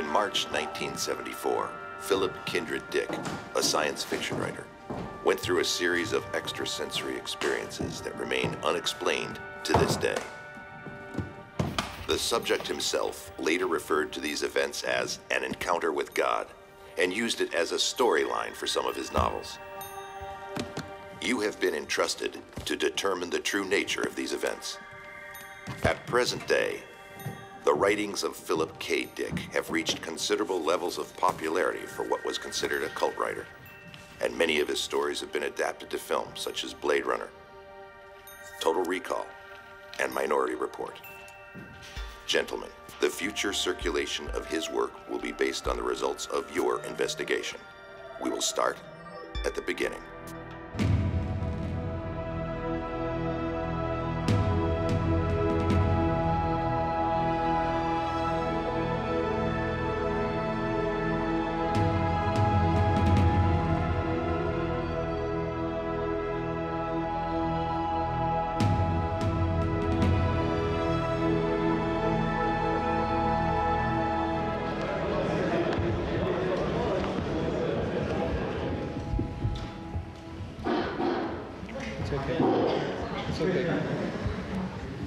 In March 1974, Philip Kindred Dick, a science fiction writer, went through a series of extrasensory experiences that remain unexplained to this day. The subject himself later referred to these events as an encounter with God and used it as a storyline for some of his novels. You have been entrusted to determine the true nature of these events. At present day, the writings of Philip K. Dick have reached considerable levels of popularity for what was considered a cult writer, and many of his stories have been adapted to film, such as Blade Runner, Total Recall, and Minority Report. Gentlemen, the future circulation of his work will be based on the results of your investigation. We will start at the beginning.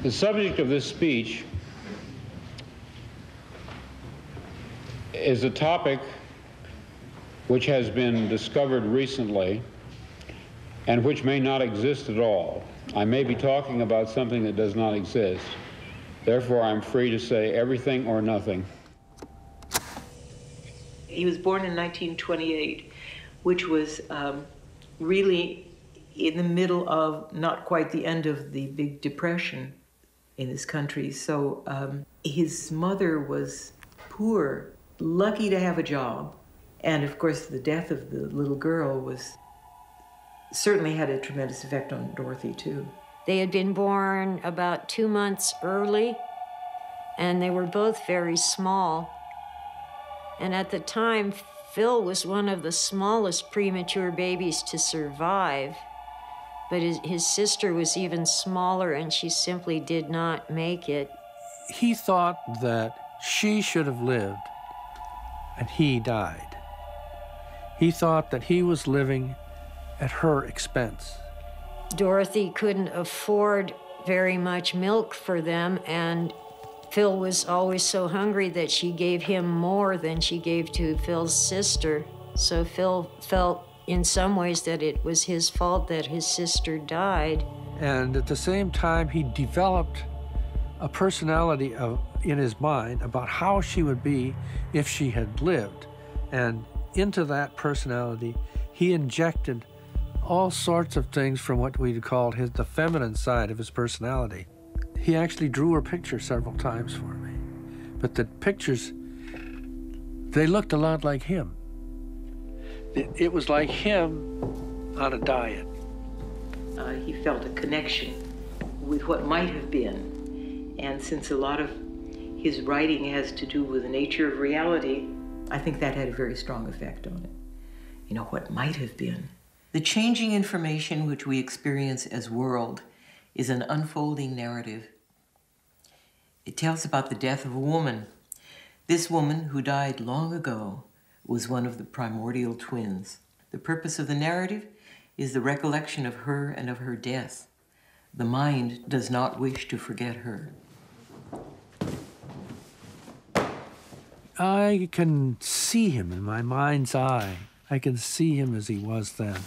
The subject of this speech is a topic which has been discovered recently and which may not exist at all. I may be talking about something that does not exist. Therefore, I'm free to say everything or nothing. He was born in 1928, which was really in the middle of not quite the end of the Big Depression in this country. So his mother was poor, lucky to have a job. And of course, the death of the little girl certainly had a tremendous effect on Dorothy, too. They had been born about 2 months early, and they were both very small. And at the time, Phil was one of the smallest premature babies to survive. But his sister was even smaller, and she simply did not make it. He thought that she should have lived, and he died. He thought that he was living at her expense. Dorothy couldn't afford very much milk for them, and Phil was always so hungry that she gave him more than she gave to Phil's sister. So Phil felt in some ways that it was his fault that his sister died. And at the same time, he developed a personality in his mind about how she would be if she had lived. And into that personality, he injected all sorts of things from what we'd call the feminine side of his personality. He actually drew her picture several times for me. But the pictures, they looked a lot like him. It was like him on a diet. He felt a connection with what might have been. And since a lot of his writing has to do with the nature of reality, I think that had a very strong effect on it. You know, what might have been. The changing information which we experience as world is an unfolding narrative. It tells about the death of a woman. This woman, who died long ago, was one of the primordial twins. The purpose of the narrative is the recollection of her and of her death. The mind does not wish to forget her. I can see him in my mind's eye. I can see him as he was then.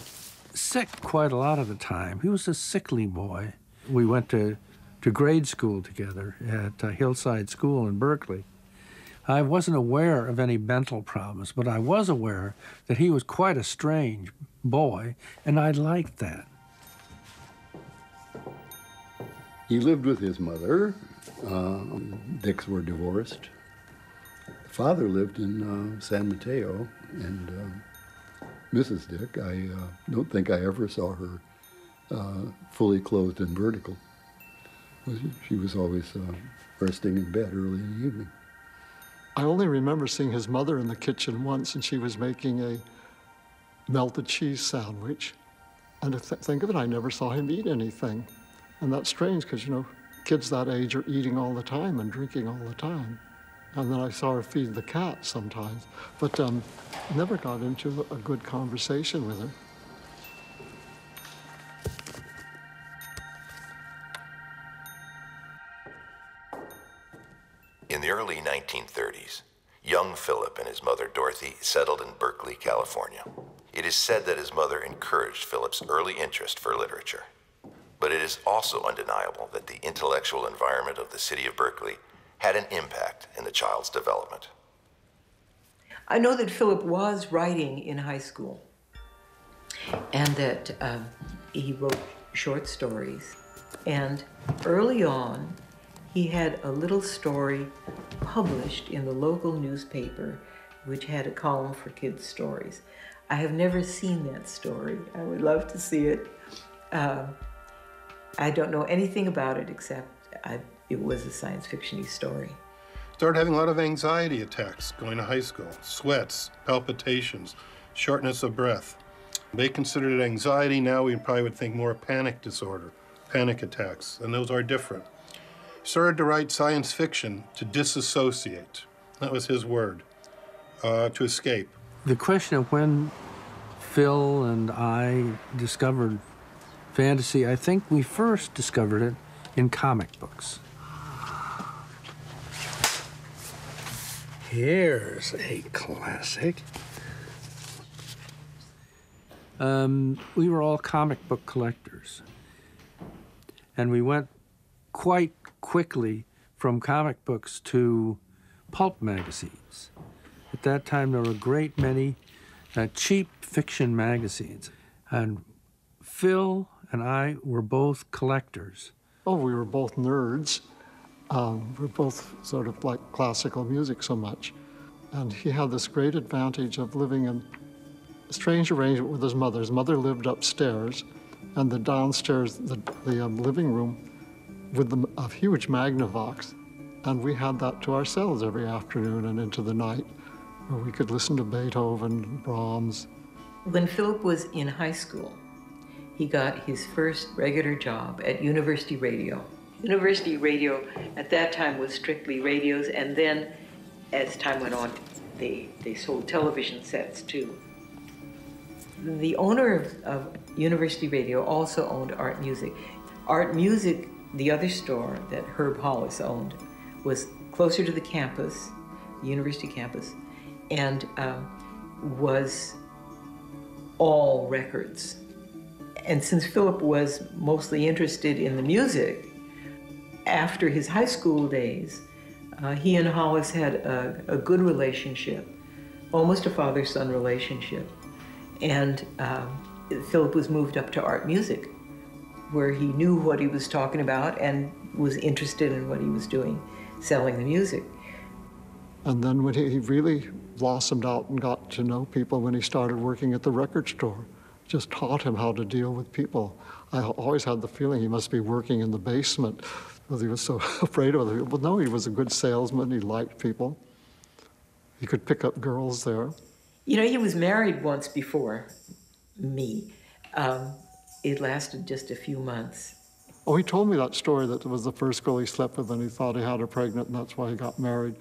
Sick quite a lot of the time. He was a sickly boy. We went to grade school together at Hillside School in Berkeley. I wasn't aware of any mental problems, but I was aware that he was quite a strange boy, and I liked that. He lived with his mother. Dicks were divorced. The father lived in San Mateo, and Mrs. Dick, I don't think I ever saw her fully clothed and vertical. She was always resting in bed early in the evening. I only remember seeing his mother in the kitchen once, and she was making a melted cheese sandwich. And to think of it, I never saw him eat anything. And that's strange, because, you know, kids that age are eating all the time and drinking all the time. And then I saw her feed the cat sometimes, but never got into a good conversation with her. In the early 1930s, young Philip and his mother Dorothy settled in Berkeley, California. It is said that his mother encouraged Philip's early interest for literature. But it is also undeniable that the intellectual environment of the city of Berkeley had an impact in the child's development. I know that Philip was writing in high school, and that he wrote short stories. And early on, he had a little story published in the local newspaper, which had a column for kids' stories. I have never seen that story. I would love to see it. I don't know anything about it except it was a science fiction-y story. Started having a lot of anxiety attacks going to high school, sweats, palpitations, shortness of breath. They considered it anxiety. Now we probably would think more panic disorder, panic attacks, and those are different. Started to write science fiction to disassociate. That was his word, to escape. The question of when Phil and I discovered fantasy, I think we first discovered it in comic books. Here's a classic. We were all comic book collectors. And we went quite quickly from comic books to pulp magazines. At that time, there were a great many cheap fiction magazines. And Phil and I were both collectors. Oh, we were both nerds. We were both sort of like classical music so much. And he had this great advantage of living in a strange arrangement with his mother. His mother lived upstairs, and the downstairs, the living room, with a huge Magnavox. And we had that to ourselves every afternoon and into the night, where we could listen to Beethoven, Brahms. When Philip was in high school, he got his first regular job at University Radio. University Radio at that time was strictly radios, and then as time went on, they sold television sets too. The owner of University Radio also owned Art Music. Art Music, the other store that Herb Hollis owned, was closer to the campus, the university campus, and was all records. And since Philip was mostly interested in the music, after his high school days, he and Hollis had a good relationship, almost a father-son relationship. And Philip was moved up to Art Music, where he knew what he was talking about and was interested in what he was doing, selling the music. And then when he really blossomed out and got to know people when he started working at the record store, just taught him how to deal with people. I always had the feeling he must be working in the basement because he was so afraid of other people. But no, he was a good salesman. He liked people. He could pick up girls there. You know, he was married once before me. It lasted just a few months. Oh, he told me that story, that it was the first girl he slept with and he thought he had her pregnant and that's why he got married.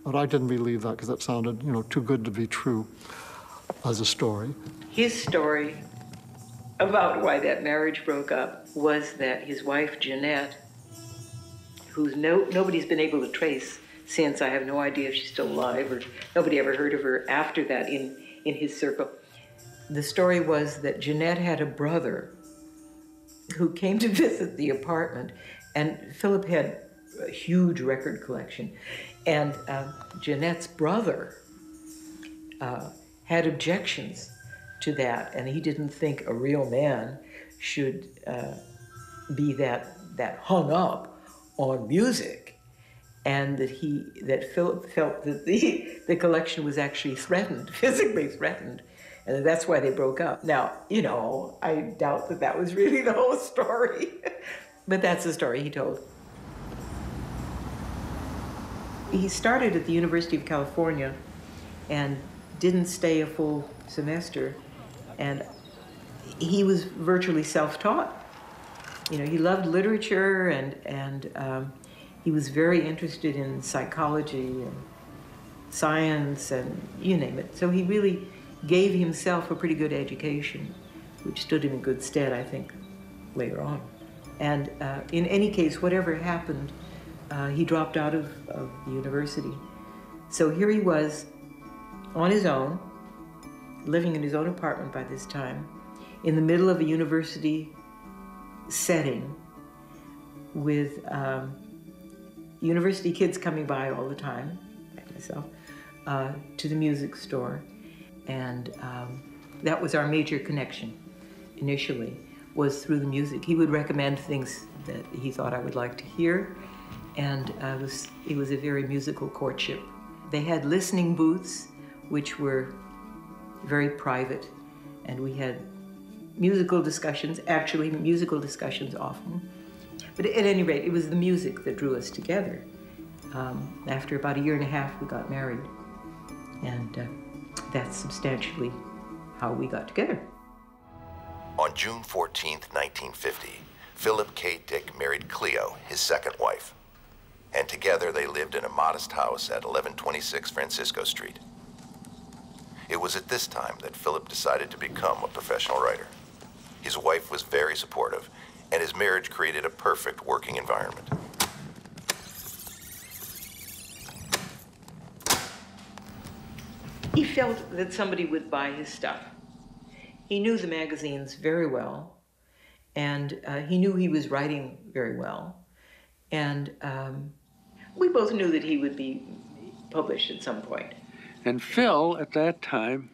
But I didn't believe that because that sounded, too good to be true as a story. His story about why that marriage broke up was that his wife, Jeanette, who nobody's been able to trace since, I have no idea if she's still alive, or nobody ever heard of her after that in his circle. The story was that Jeanette had a brother who came to visit the apartment, and Philip had a huge record collection, and Jeanette's brother had objections to that, and he didn't think a real man should be that hung up on music, and that Philip felt that the collection was actually threatened, physically threatened, and that's why they broke up. Now, I doubt that was really the whole story, but that's the story he told. He started at the University of California and didn't stay a full semester, and he was virtually self-taught. He loved literature, and He was very interested in psychology and science and you name it. So he really gave himself a pretty good education, which stood him in good stead, I think, later on. And in any case, whatever happened, he dropped out of the university. So here he was on his own, living in his own apartment by this time, in the middle of a university setting with university kids coming by all the time, like myself, to the music store. And that was our major connection initially, was through the music. He would recommend things that he thought I would like to hear, and it was a very musical courtship. They had listening booths, which were very private, and we had musical discussions often. But at any rate, it was the music that drew us together. After about 1.5 years, we got married, and that's substantially how we got together. On June 14th, 1950, Philip K. Dick married Cleo, his second wife, and together they lived in a modest house at 1126 Francisco Street. It was at this time that Philip decided to become a professional writer. His wife was very supportive, and his marriage created a perfect working environment. He felt that somebody would buy his stuff. He knew the magazines very well, and he knew he was writing very well. And we both knew that he would be published at some point. And Phil, at that time,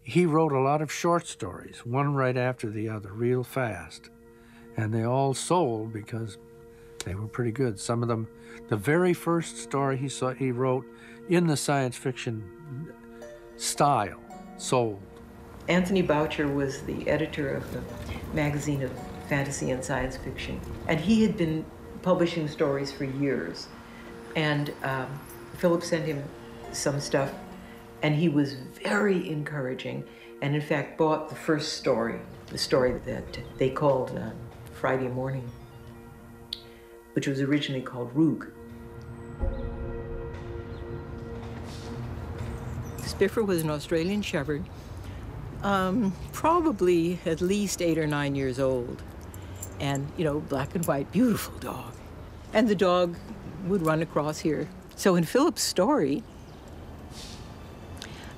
he wrote a lot of short stories, one right after the other, real fast. And they all sold because they were pretty good. Some of them, the very first story he wrote in the science fiction style, sold. Anthony Boucher was the editor of the magazine of fantasy and science fiction, and he had been publishing stories for years. And Philip sent him some stuff, and he was very encouraging, and in fact bought the first story, the story that they called Friday Morning, which was originally called Roog. Spiffer was an Australian Shepherd, probably at least 8 or 9 years old. And, you know, black and white, beautiful dog. And the dog would run across here. So in Philip's story,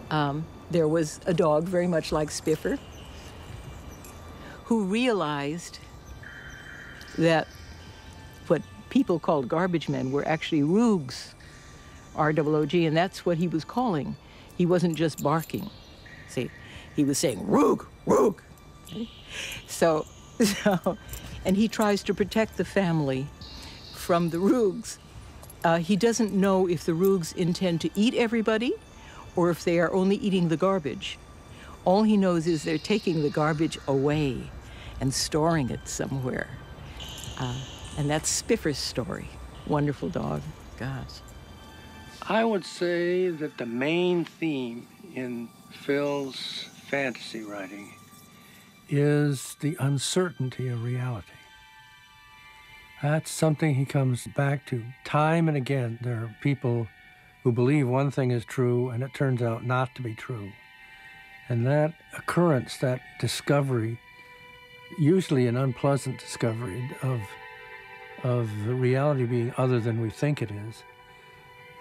there was a dog very much like Spiffer who realized that what people called garbage men were actually Roogs, R-O-O-G, and that's what he was calling. He wasn't just barking. See, he was saying, Roog, Roog. Okay? So, and he tries to protect the family from the Roogs. He doesn't know if the Roogs intend to eat everybody or if they are only eating the garbage. All he knows is they're taking the garbage away and storing it somewhere. And that's Spiffer's story. Wonderful dog, gosh. I would say that the main theme in Phil's fantasy writing is the uncertainty of reality. That's something he comes back to time and again. There are people who believe one thing is true and it turns out not to be true. And that occurrence, that discovery, usually an unpleasant discovery of the reality being other than we think it is,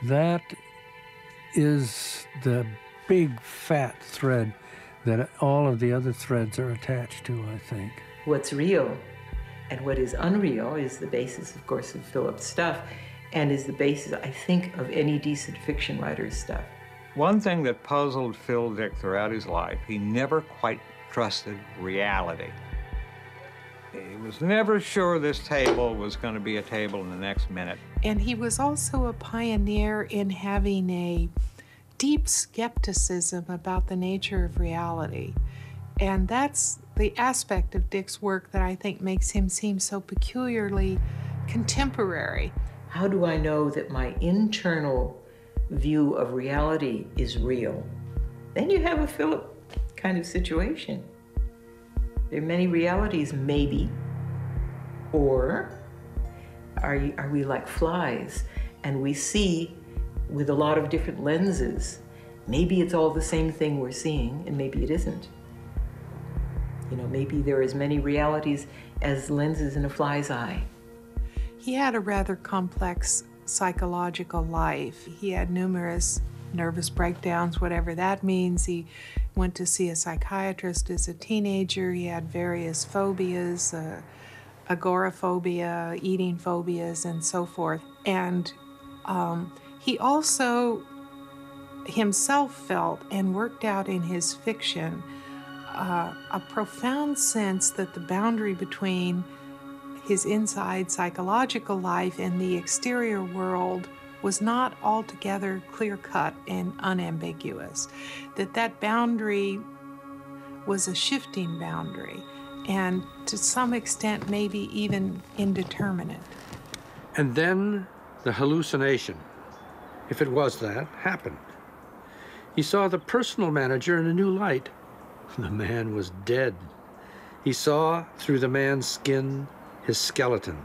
that is the big fat thread that all of the other threads are attached to, I think. What's real and what is unreal is the basis, of course, of Philip's stuff, and is the basis, I think, of any decent fiction writer's stuff. One thing that puzzled Phil Dick throughout his life, he never quite trusted reality. He was never sure this table was going to be a table in the next minute. And he was also a pioneer in having a deep skepticism about the nature of reality. And that's the aspect of Dick's work that I think makes him seem so peculiarly contemporary. How do I know that my internal view of reality is real? Then you have a Philip kind of situation. There are many realities, maybe, or Are we like flies? And we see with a lot of different lenses. Maybe it's all the same thing we're seeing, and maybe it isn't. You know, maybe there are as many realities as lenses in a fly's eye. He had a rather complex psychological life. He had numerous nervous breakdowns, whatever that means. He went to see a psychiatrist as a teenager. He had various phobias, agoraphobia, eating phobias, and so forth. And he also himself felt and worked out in his fiction a profound sense that the boundary between his inside psychological life and the exterior world was not altogether clear-cut and unambiguous, that boundary was a shifting boundary, and to some extent maybe even indeterminate. And then the hallucination, if it was that, happened. He saw the personal manager in a new light. The man was dead. He saw through the man's skin his skeleton.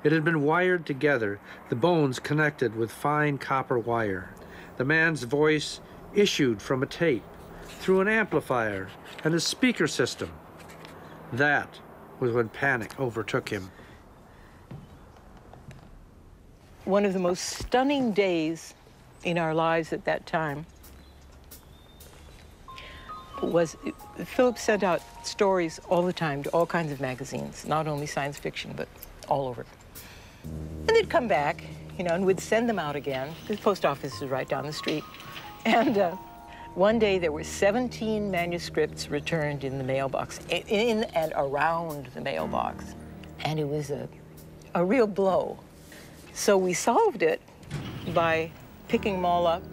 It had been wired together, the bones connected with fine copper wire. The man's voice issued from a tape, through an amplifier and a speaker system. That was when panic overtook him. One of the most stunning days in our lives at that time was Philip sent out stories all the time to all kinds of magazines, not only science fiction, but all over. And they'd come back, you know, and we'd send them out again. The post office is right down the street. And one day there were 17 manuscripts returned in the mailbox, in and around the mailbox. And it was a real blow. So we solved it by picking them all up,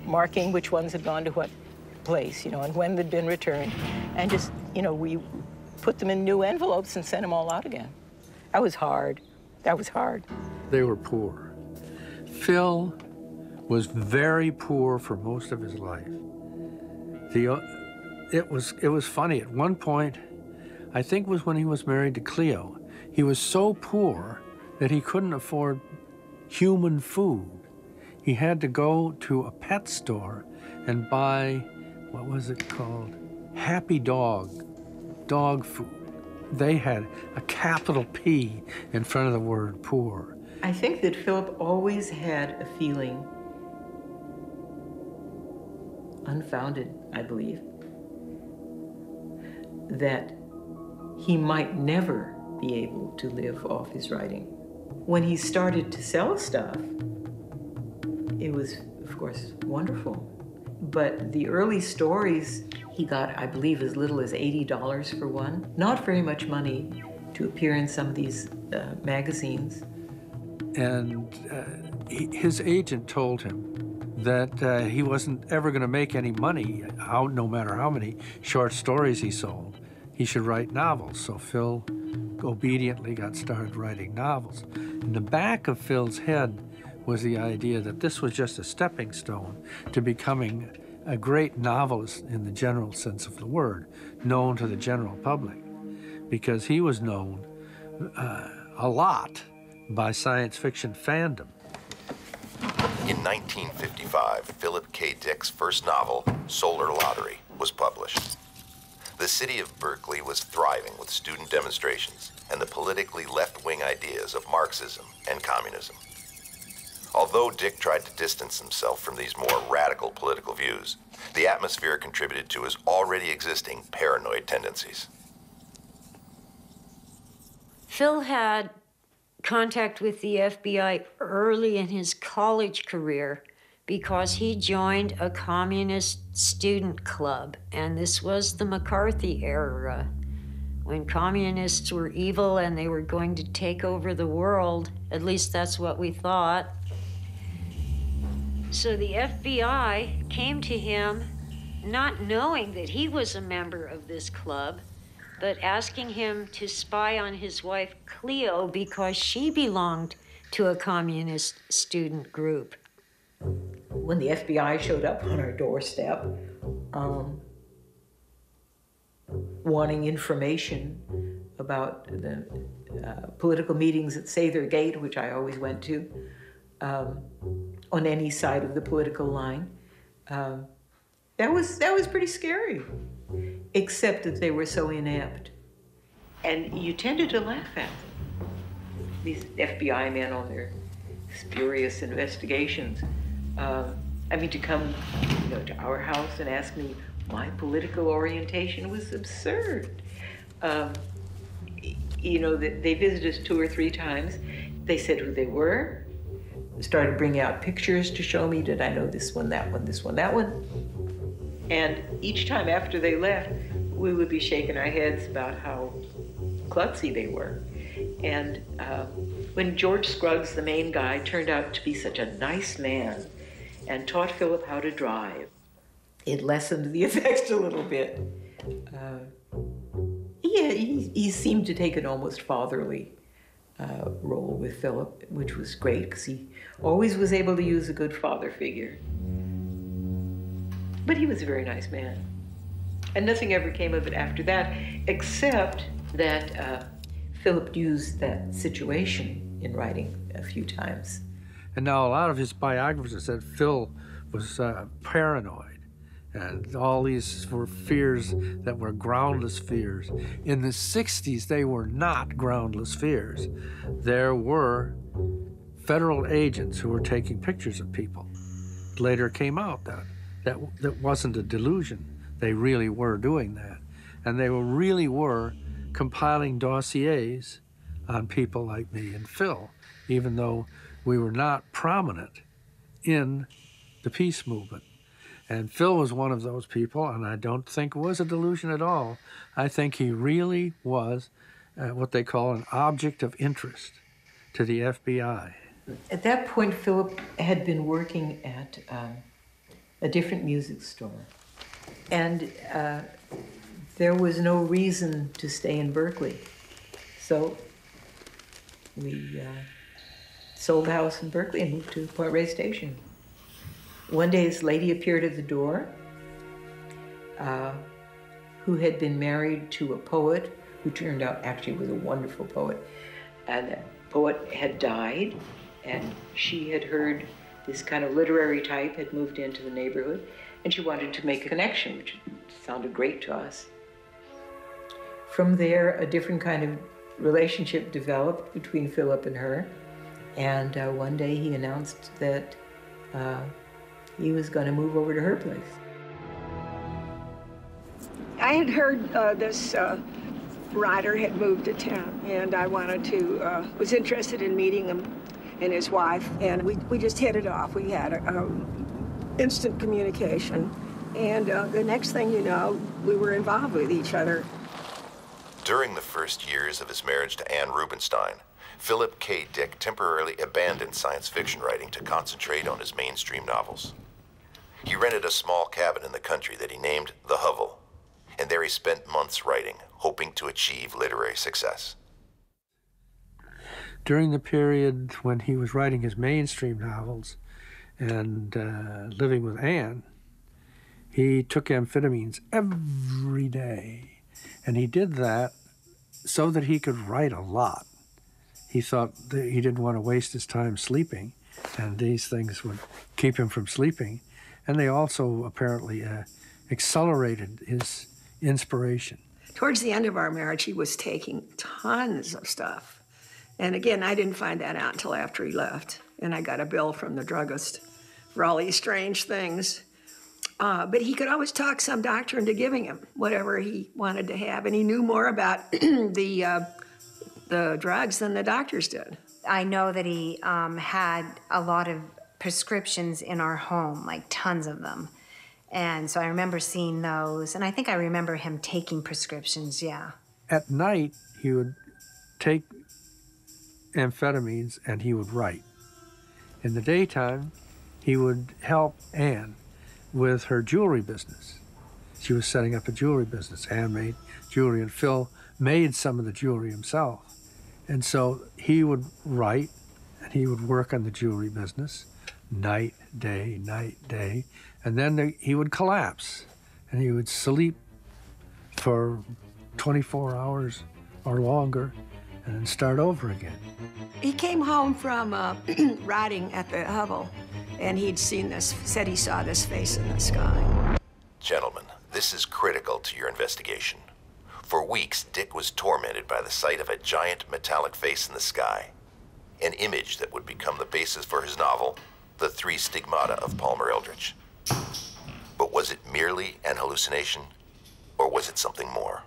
marking which ones had gone to what place, you know, and when they'd been returned. And just, you know, we put them in new envelopes and sent them all out again. That was hard. That was hard. They were poor. Phil was very poor for most of his life. It was funny. At one point, I think it was when he was married to Cleo, he was so poor that he couldn't afford human food. He had to go to a pet store and buy, what was it called? Happy Dog food. They had a capital P in front of the word poor. I think that Philip always had a feeling, unfounded, I believe, that he might never be able to live off his writing. When he started to sell stuff, it was, of course, wonderful. But the early stories, he got, I believe, as little as $80 for one. Not very much money to appear in some of these magazines. And his agent told him that he wasn't ever going to make any money, no matter how many short stories he sold. He should write novels. So Phil obediently got started writing novels. In the back of Phil's head was the idea that this was just a stepping stone to becoming a great novelist in the general sense of the word, known to the general public, because he was known a lot by science fiction fandom. In 1955, Philip K. Dick's first novel, Solar Lottery, was published. The city of Berkeley was thriving with student demonstrations and the politically left-wing ideas of Marxism and communism. Although Dick tried to distance himself from these more radical political views, the atmosphere contributed to his already existing paranoid tendencies. Phil had contact with the FBI early in his college career because he joined a communist student club, and this was the McCarthy era, when communists were evil and they were going to take over the world. At least that's what we thought. So the FBI came to him not knowing that he was a member of this club, but asking him to spy on his wife Cleo because she belonged to a communist student group. When the FBI showed up on our doorstep, wanting information about the political meetings at Sather Gate, which I always went to, on any side of the political line. That was pretty scary, except that they were so inept. And you tended to laugh at them. These FBI men on their spurious investigations. I mean, to come, to our house and ask me my political orientation was absurd. They visited us 2 or 3 times. They said who they were, started bringing out pictures to show me, did I know this one, that one, this one, that one? And each time after they left, we would be shaking our heads about how klutzy they were. And when George Scruggs, the main guy, turned out to be such a nice man and taught Philip how to drive, it lessened the effects a little bit. He seemed to take an almost fatherly role with Philip, which was great because he always was able to use a good father figure. But he was a very nice man. And nothing ever came of it after that, except that Philip used that situation in writing a few times. And now a lot of his biographers said Phil was paranoid. And all these were fears that were groundless fears. In the 60s, they were not groundless fears. There were federal agents who were taking pictures of people. It later came out that wasn't a delusion. They really were doing that. And they really were compiling dossiers on people like me and Phil, even though we were not prominent in the peace movement. And Phil was one of those people, and I don't think it was a delusion at all. I think he really was what they call an object of interest to the FBI. At that point, Philip had been working at a different music store. And there was no reason to stay in Berkeley. So we sold the house in Berkeley and moved to Point Reyes Station. One day, this lady appeared at the door who had been married to a poet who turned out actually was a wonderful poet. And that poet had died, and she had heard this kind of literary type had moved into the neighborhood, and she wanted to make a connection, which sounded great to us. From there, a different kind of relationship developed between Philip and her, and one day he announced that he was going to move over to her place. I had heard this writer had moved to town, and I was interested in meeting him and his wife, and we just hit it off. We had instant communication, and the next thing you know, we were involved with each other. During the first years of his marriage to Anne Rubinstein, Philip K. Dick temporarily abandoned science fiction writing to concentrate on his mainstream novels. He rented a small cabin in the country that he named The Hovel, and there he spent months writing, hoping to achieve literary success. During the period when he was writing his mainstream novels and living with Anne, he took amphetamines every day. And he did that so that he could write a lot. He thought that he didn't want to waste his time sleeping, and these things would keep him from sleeping. And they also apparently accelerated his inspiration. Towards the end of our marriage, he was taking tons of stuff. And again, I didn't find that out until after he left. And I got a bill from the druggist for all these strange things. But he could always talk some doctor into giving him whatever he wanted to have. And he knew more about the drugs than the doctors did. I know that he had a lot of prescriptions in our home, like tons of them. And so I remember seeing those, and I think I remember him taking prescriptions, yeah. At night, he would take amphetamines and he would write. In the daytime, he would help Anne with her jewelry business. She was setting up a jewelry business. Anne made jewelry, and Phil made some of the jewelry himself. And so he would write, and he would work on the jewelry business, night, day, and then he would collapse, and he would sleep for 24 hours or longer and then start over again. He came home from riding at the Hubble, and he'd seen this, said he saw this face in the sky. Gentlemen, this is critical to your investigation. For weeks, Dick was tormented by the sight of a giant metallic face in the sky, an image that would become the basis for his novel, The Three Stigmata of Palmer Eldritch. But was it merely an hallucination, or was it something more?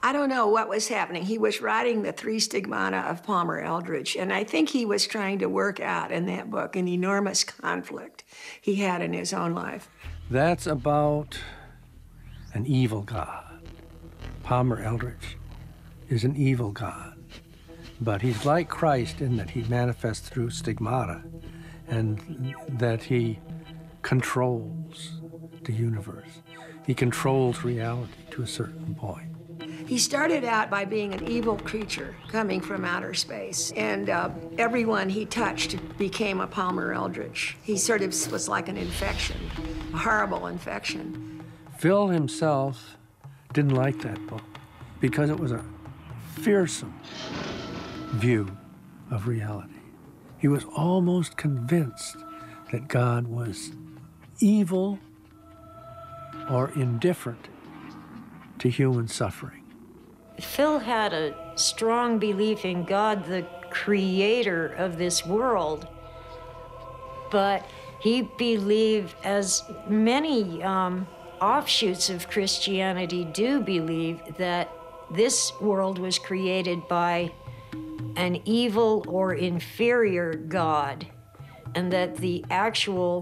I don't know what was happening. He was writing The Three Stigmata of Palmer Eldritch, and I think he was trying to work out in that book an enormous conflict he had in his own life. That's about an evil god. Palmer Eldritch is an evil god, but he's like Christ in that he manifests through stigmata and that he controls the universe. He controls reality to a certain point. He started out by being an evil creature coming from outer space, and everyone he touched became a Palmer Eldritch. He sort of was like an infection, a horrible infection. Phil himself didn't like that book because it was a fearsome view of reality. He was almost convinced that God was evil or indifferent to human suffering. Phil had a strong belief in God, the creator of this world, but he believed, as many offshoots of Christianity do believe, that this world was created by an evil or inferior God, and that the actual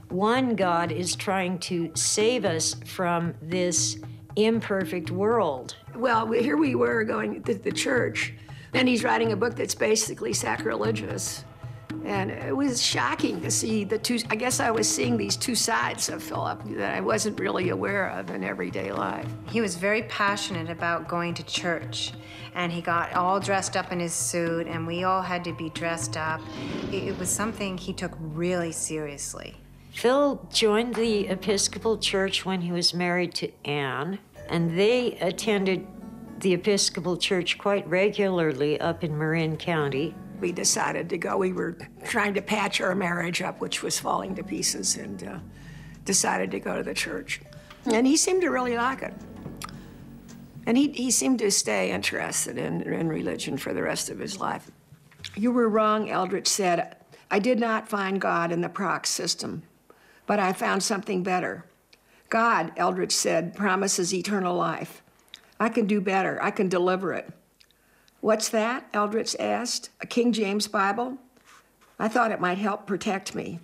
one God is trying to save us from this imperfect world. Well, here we were going to the church, and he's writing a book that's basically sacrilegious. And it was shocking to see the two, I guess I was seeing these two sides of Philip that I wasn't really aware of in everyday life. He was very passionate about going to church, and he got all dressed up in his suit, and we all had to be dressed up. It was something he took really seriously. Phil joined the Episcopal Church when he was married to Anne, and they attended the Episcopal Church quite regularly up in Marin County. We decided to go. We were trying to patch our marriage up, which was falling to pieces, and decided to go to the church. And he seemed to really like it. And he seemed to stay interested in religion for the rest of his life. You were wrong, Eldritch said. I did not find God in the Prox system, but I found something better. God, Eldritch said, promises eternal life. I can do better. I can deliver it. What's that? Eldritch asked. A King James Bible? I thought it might help protect me.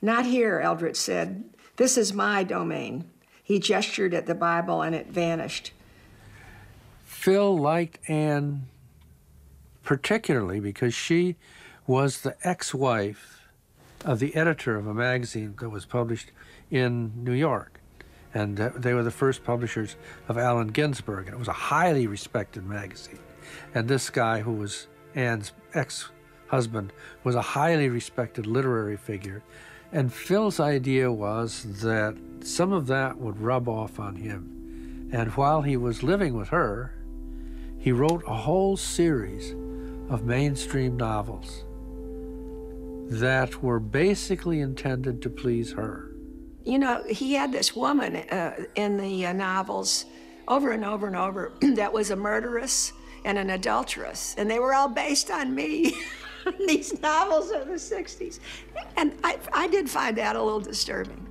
Not here, Eldritch said. This is my domain. He gestured at the Bible and it vanished. Phil liked Anne particularly because she was the ex-wife of the editor of a magazine that was published in New York. And they were the first publishers of Allen Ginsberg, and it was a highly respected magazine. And this guy, who was Anne's ex-husband, was a highly respected literary figure. And Phil's idea was that some of that would rub off on him. And while he was living with her, he wrote a whole series of mainstream novels that were basically intended to please her. You know, he had this woman in the novels over and over and over that was a murderess and an adulteress, and they were all based on me. These novels of the 60s. And I did find that a little disturbing.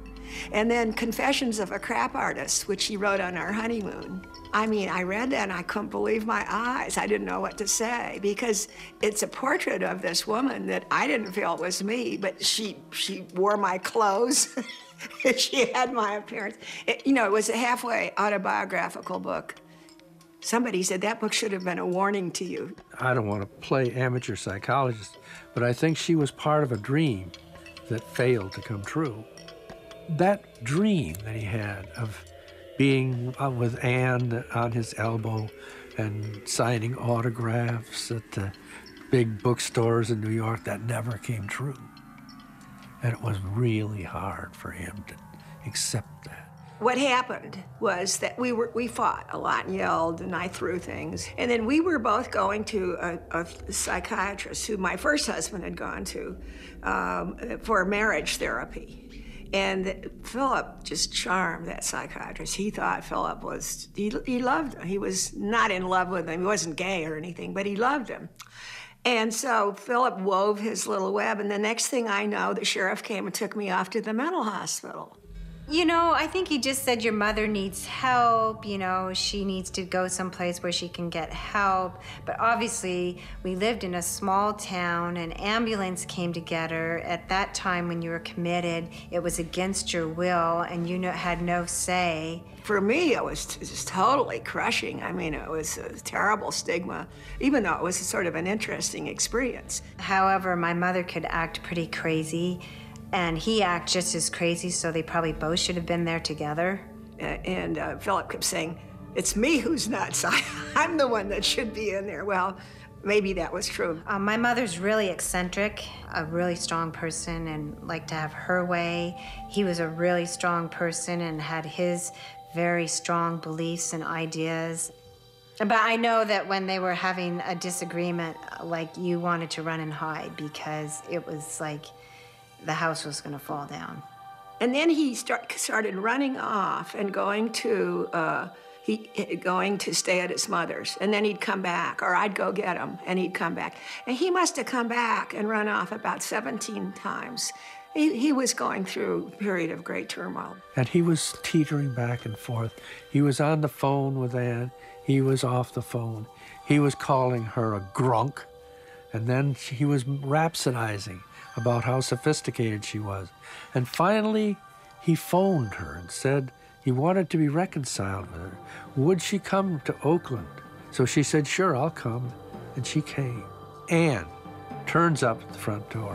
And then Confessions of a Crap Artist, which he wrote on our honeymoon. I mean, I read that and I couldn't believe my eyes. I didn't know what to say because it's a portrait of this woman that I didn't feel was me, but she wore my clothes. She had my appearance. It was a halfway autobiographical book. Somebody said that book should have been a warning to you. I don't want to play amateur psychologist, but I think she was part of a dream that failed to come true. That dream that he had of being with Anne on his elbow and signing autographs at the big bookstores in New York, that never came true. And it was really hard for him to accept that. What happened was that we fought a lot and yelled, and I threw things. And then we were both going to a psychiatrist who my first husband had gone to for marriage therapy. And Philip just charmed that psychiatrist. He thought Philip was, he loved him. He was not in love with him. He wasn't gay or anything, but he loved him. And so Philip wove his little web, and the next thing I know, the sheriff came and took me off to the mental hospital. You know, I think he just said your mother needs help, you know, she needs to go someplace where she can get help. But obviously, we lived in a small town, an ambulance came to get her. At that time when you were committed, it was against your will and you had no say. For me, it was just totally crushing. I mean, it was a terrible stigma, even though it was sort of an interesting experience. However, my mother could act pretty crazy. And he acted just as crazy, so they probably both should have been there together. And Philip kept saying, it's me who's nuts. I'm the one that should be in there. Well, maybe that was true. My mother's really eccentric, a really strong person, and liked to have her way. He was a really strong person and had his very strong beliefs and ideas. But I know that when they were having a disagreement, like, you wanted to run and hide because it was like, the house was going to fall down. And then he started running off and going to stay at his mother's. And then he'd come back, or I'd go get him, and he'd come back. And he must have come back and run off about 17 times. He was going through a period of great turmoil. And he was teetering back and forth. He was on the phone with Ann. He was off the phone. He was calling her a grunk. And then he was rhapsodizing about how sophisticated she was. And finally, he phoned her and said he wanted to be reconciled with her. Would she come to Oakland? So she said, sure, I'll come. And she came. Ann turns up at the front door.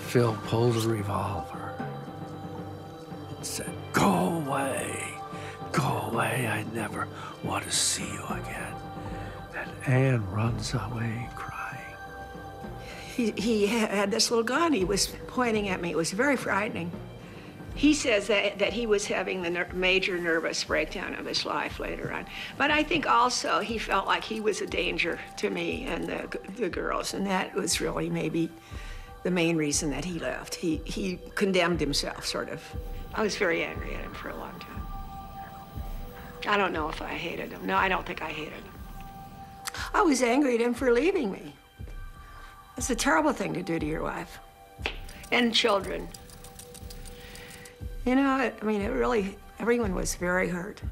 Phil pulls a revolver and said, go away, I never want to see you again. And Ann runs away crying. He had this little gun. He was pointing at me. It was very frightening. He says that he was having the major nervous breakdown of his life later on. But I think also he felt like he was a danger to me and the girls, and that was really maybe the main reason that he left. He condemned himself, sort of. I was very angry at him for a long time. I don't know if I hated him. No, I don't think I hated him. I was angry at him for leaving me. It's a terrible thing to do to your wife and children. You know, I mean, it really, everyone was very hurt.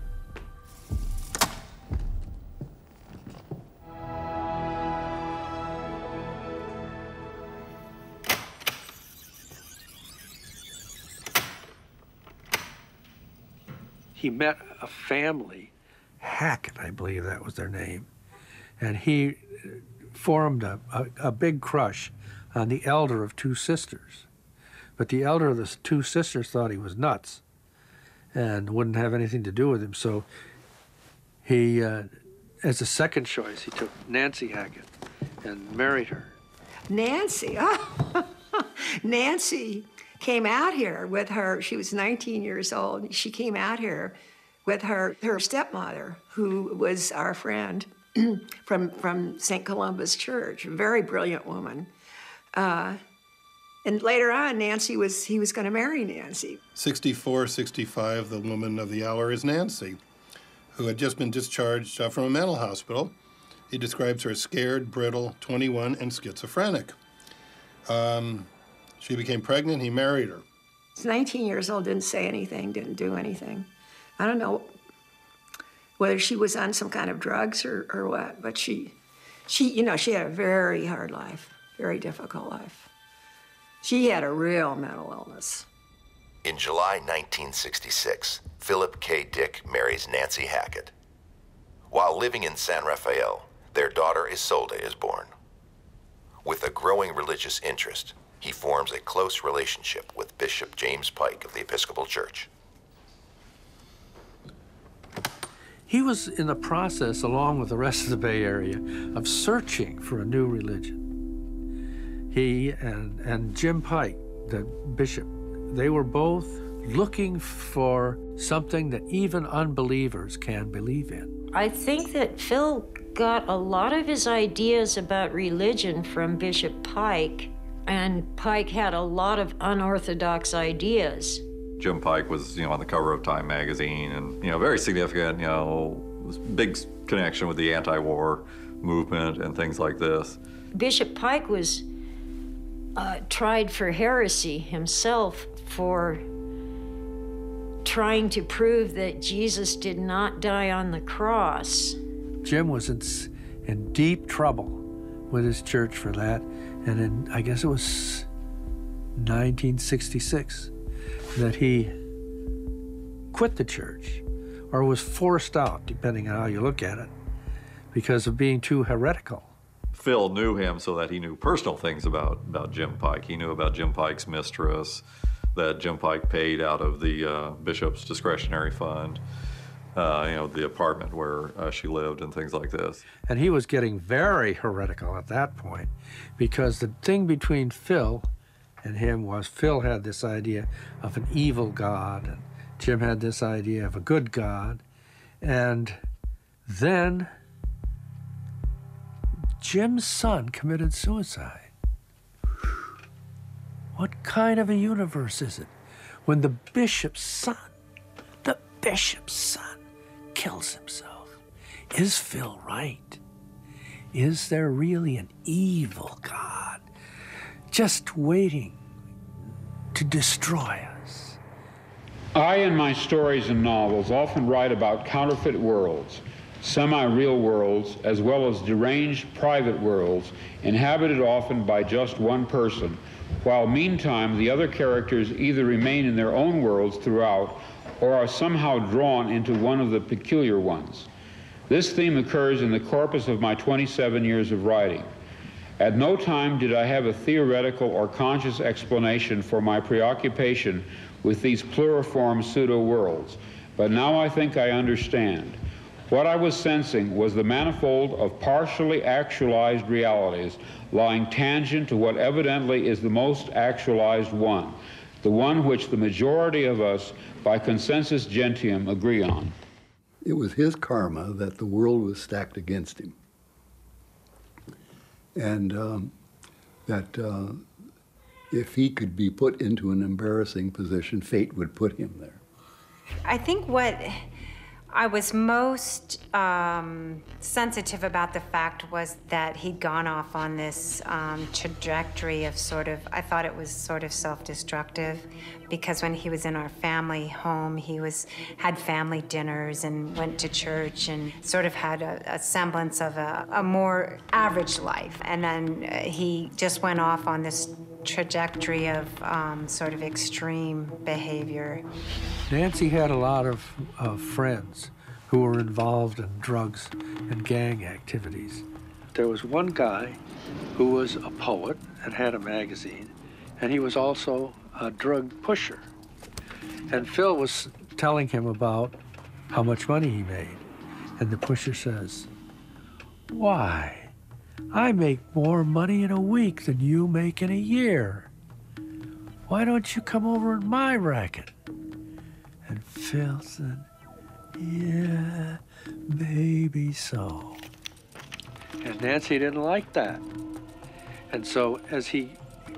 He met a family, Hackett, I believe that was their name, and he formed a big crush on the elder of two sisters. But the elder of the two sisters thought he was nuts and wouldn't have anything to do with him. So he, as a second choice, he took Nancy Hackett and married her. Nancy, oh, Nancy came out here with her, she was 19 years old. She came out here with her stepmother, who was our friend from St. Columba's Church, a very brilliant woman. And later on, he was going to marry Nancy. 64, 65, the woman of the hour is Nancy, who had just been discharged from a mental hospital. He describes her as scared, brittle, 21, and schizophrenic. She became pregnant, he married her. She's 19 years old, didn't say anything, didn't do anything. I don't know whether she was on some kind of drugs or what, but she had a very hard life, very difficult life. She had a real mental illness. In July 1966, Philip K. Dick marries Nancy Hackett. While living in San Rafael, their daughter Isolde is born. With a growing religious interest, he forms a close relationship with Bishop James Pike of the Episcopal Church. He was in the process, along with the rest of the Bay Area, of searching for a new religion. He and Jim Pike, the bishop, they were both looking for something that even unbelievers can believe in. I think that Phil got a lot of his ideas about religion from Bishop Pike, and Pike had a lot of unorthodox ideas. Jim Pike was, on the cover of Time magazine, and, very significant, big connection with the anti-war movement and things like this. Bishop Pike was tried for heresy himself for trying to prove that Jesus did not die on the cross. Jim was in deep trouble with his church for that, and I guess it was 1966 that he quit the church, or was forced out, depending on how you look at it, because of being too heretical. Phil knew him so that he knew personal things about Jim Pike. He knew about Jim Pike's mistress, that Jim Pike paid out of the bishop's discretionary fund, the apartment where she lived and things like this. And he was getting very heretical at that point, because the thing between Phil and him was Phil had this idea of an evil God, and Jim had this idea of a good God. And then Jim's son committed suicide. What kind of a universe is it when the bishop's son kills himself? Is Phil right? Is there really an evil God just waiting to destroy us? I, in my stories and novels, often write about counterfeit worlds, semi-real worlds, as well as deranged private worlds, inhabited often by just one person, while meantime the other characters either remain in their own worlds throughout or are somehow drawn into one of the peculiar ones. This theme occurs in the corpus of my 27 years of writing. At no time did I have a theoretical or conscious explanation for my preoccupation with these pluriform pseudo-worlds, but now I think I understand. What I was sensing was the manifold of partially actualized realities lying tangent to what evidently is the most actualized one, the one which the majority of us, by consensus gentium, agree on. It was his karma that the world was stacked against him. And that if he could be put into an embarrassing position, fate would put him there. I think what I was most sensitive about the fact was that he'd gone off on this trajectory of I thought it was sort of self-destructive, because when he was in our family home, he had family dinners and went to church and sort of had a semblance of a more average life. And then he just went off on this trajectory of sort of extreme behavior. Nancy had a lot of friends who were involved in drugs and gang activities. There was one guy who was a poet and had a magazine, and he was also a drug pusher. And Phil was telling him about how much money he made. And the pusher says, "Why, I make more money in a week than you make in a year. Why don't you come over in my racket?" And Phil said, "Yeah, maybe so." And Nancy didn't like that. And so as he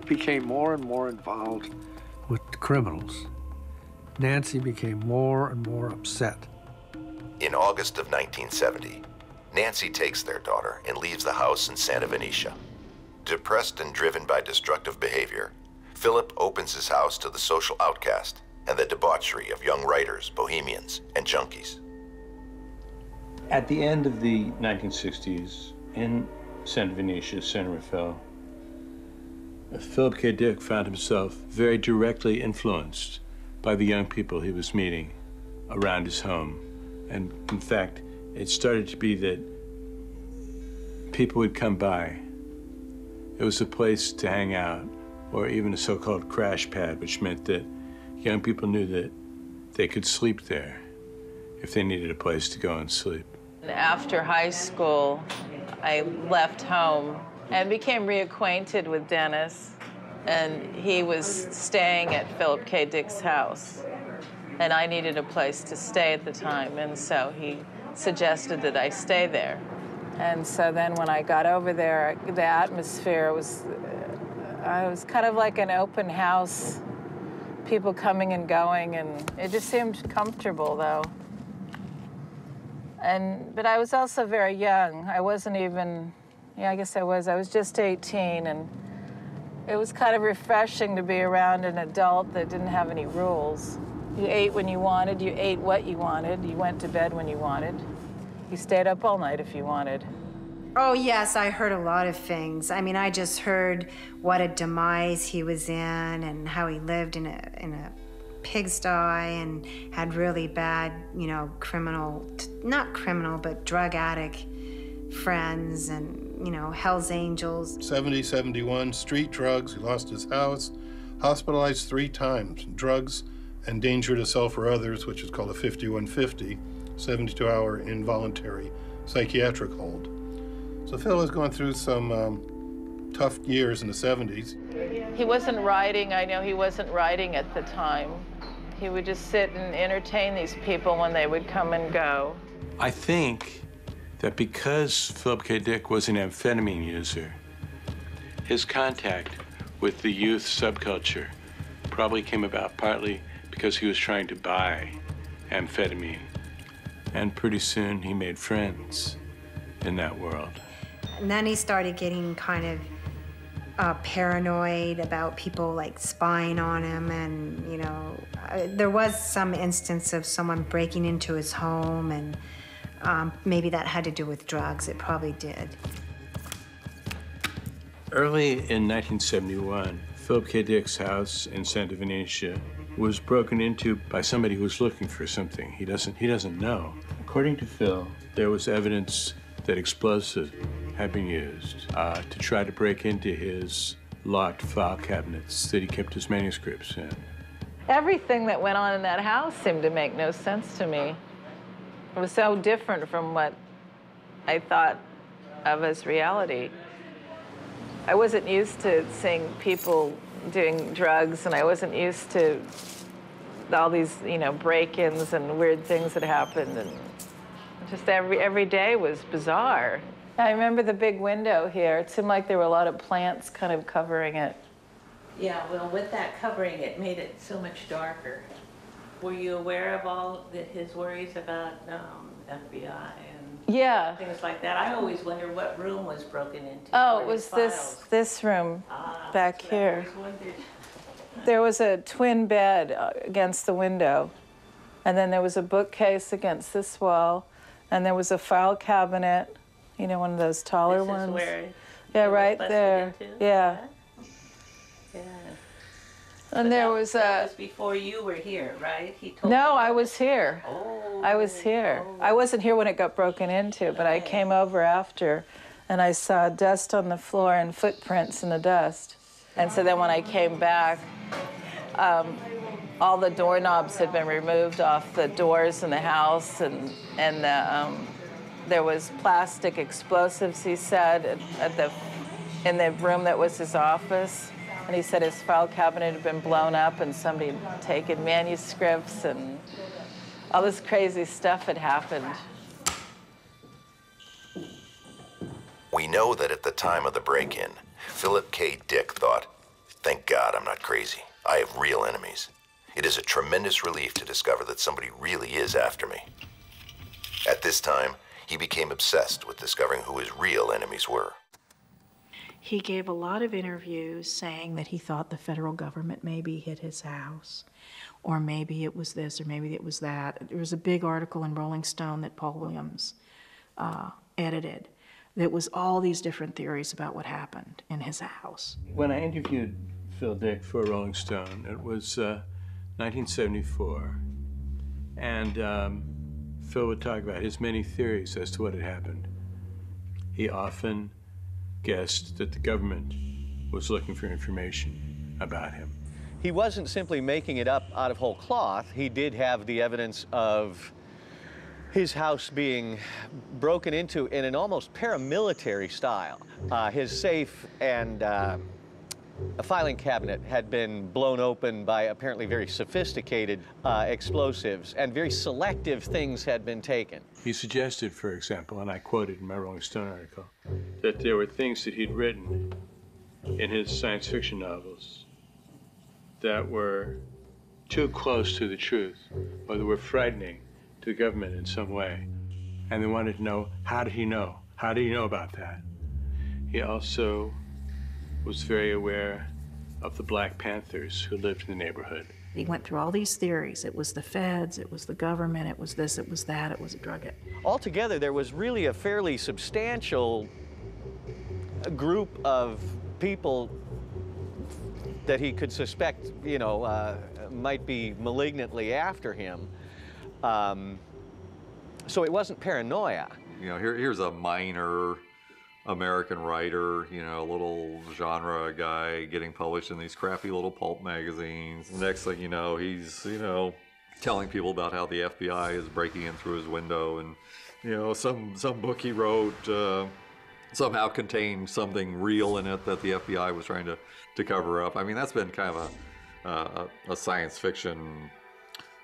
became more and more involved with the criminals, Nancy became more and more upset. In August of 1970, Nancy takes their daughter and leaves the house in Santa Venetia. Depressed and driven by destructive behavior, Philip opens his house to the social outcast and the debauchery of young writers, bohemians, and junkies. At the end of the 1960s, in Santa Venetia, San Rafael, Philip K. Dick found himself very directly influenced by the young people he was meeting around his home. And in fact, it started to be that people would come by. It was a place to hang out, or even a so-called crash pad, which meant that young people knew that they could sleep there if they needed a place to go and sleep. After high school, I left home and became reacquainted with Dennis, and he was staying at Philip K. Dick's house. and I needed a place to stay at the time, and so he suggested that I stay there. And so then when I got over there, the atmosphere was, it was kind of like an open house, people coming and going, and it just seemed comfortable, though. But I was also very young. I wasn't even, yeah, I guess I was just 18, and it was kind of refreshing to be around an adult that didn't have any rules. You ate when you wanted, you ate what you wanted, you went to bed when you wanted. You stayed up all night if you wanted. Oh, yes, I heard a lot of things. I mean, I just heard what a demise he was in and how he lived in a pigsty and had really bad, you know, not criminal, but drug addict friends and, you know, Hell's Angels. 70, 71, street drugs, he lost his house, hospitalized 3 times, drugs and danger to self or others, which is called a 5150, 72-hour involuntary psychiatric hold. So Phil was going through some tough years in the 70s. He wasn't writing. I know he wasn't writing at the time. He would just sit and entertain these people when they would come and go. I think that because Philip K. Dick was an amphetamine user, his contact with the youth subculture probably came about partly because he was trying to buy amphetamine. And pretty soon he made friends in that world. And then he started getting kind of paranoid about people like spying on him, and you know, there was some instance of someone breaking into his home, and maybe that had to do with drugs. It probably did. Early in 1971, Philip K. Dick's house in Santa Venetia was broken into by somebody who was looking for something he doesn't know. According to Phil, there was evidence that explosives had been used to try to break into his locked file cabinets that he kept his manuscripts in. Everything that went on in that house seemed to make no sense to me. It was so different from what I thought of as reality. I wasn't used to seeing people doing drugs, and I wasn't used to all these, you know, break-ins and weird things that happened, and just every day was bizarre. I remember the big window here. It seemed like there were a lot of plants kind of covering it. Yeah, well, with that covering, it made it so much darker. Were you aware of all his worries about FBI and things like that? I always wonder what room was broken into. Oh, it was this room back here. There was a twin bed against the window, and then there was a bookcase against this wall, and there was a file cabinet, you know, one of those taller ones. Yeah, right there. Yeah. Yeah. And there was a... That was before you were here, right? He told No, I was here. Oh. I was here. I wasn't here when it got broken into, but I came over after, and I saw dust on the floor and footprints in the dust. And so then when I came back, all the doorknobs had been removed off the doors in the house, and there was plastic explosives, he said, in the room that was his office. And he said his file cabinet had been blown up and somebody had taken manuscripts, and all this crazy stuff had happened. We know that at the time of the break-in, Philip K. Dick thought, "Thank God I'm not crazy. I have real enemies. It is a tremendous relief to discover that somebody really is after me." At this time, he became obsessed with discovering who his real enemies were. He gave a lot of interviews saying that he thought the federal government maybe hit his house, or maybe it was this, or maybe it was that. There was a big article in Rolling Stone that Paul Williams edited that was all these different theories about what happened in his house. When I interviewed Phil Dick for Rolling Stone, it was 1974, and Phil would talk about his many theories as to what had happened. He often guessed that the government was looking for information about him. He wasn't simply making it up out of whole cloth. He did have the evidence of his house being broken into in an almost paramilitary style. His safe and a filing cabinet had been blown open by apparently very sophisticated explosives, and very selective things had been taken. He suggested, for example, and I quoted in my Rolling Stone article, that there were things that he'd written in his science fiction novels that were too close to the truth, or that were frightening to the government in some way. And they wanted to know, how did he know? How did he know about that? He also was very aware of the Black Panthers who lived in the neighborhood. He went through all these theories. It was the feds, it was the government, it was this, it was that, it was a drug hit. Altogether, there was really a fairly substantial group of people that he could suspect, you know, might be malignantly after him. So it wasn't paranoia. You know, here's a minor American writer, you know, a little genre guy getting published in these crappy little pulp magazines. Next thing you know, he's, you know, telling people about how the FBI is breaking in through his window, and, you know, some book he wrote somehow contained something real in it that the FBI was trying to cover up. I mean, that's been kind of a science fiction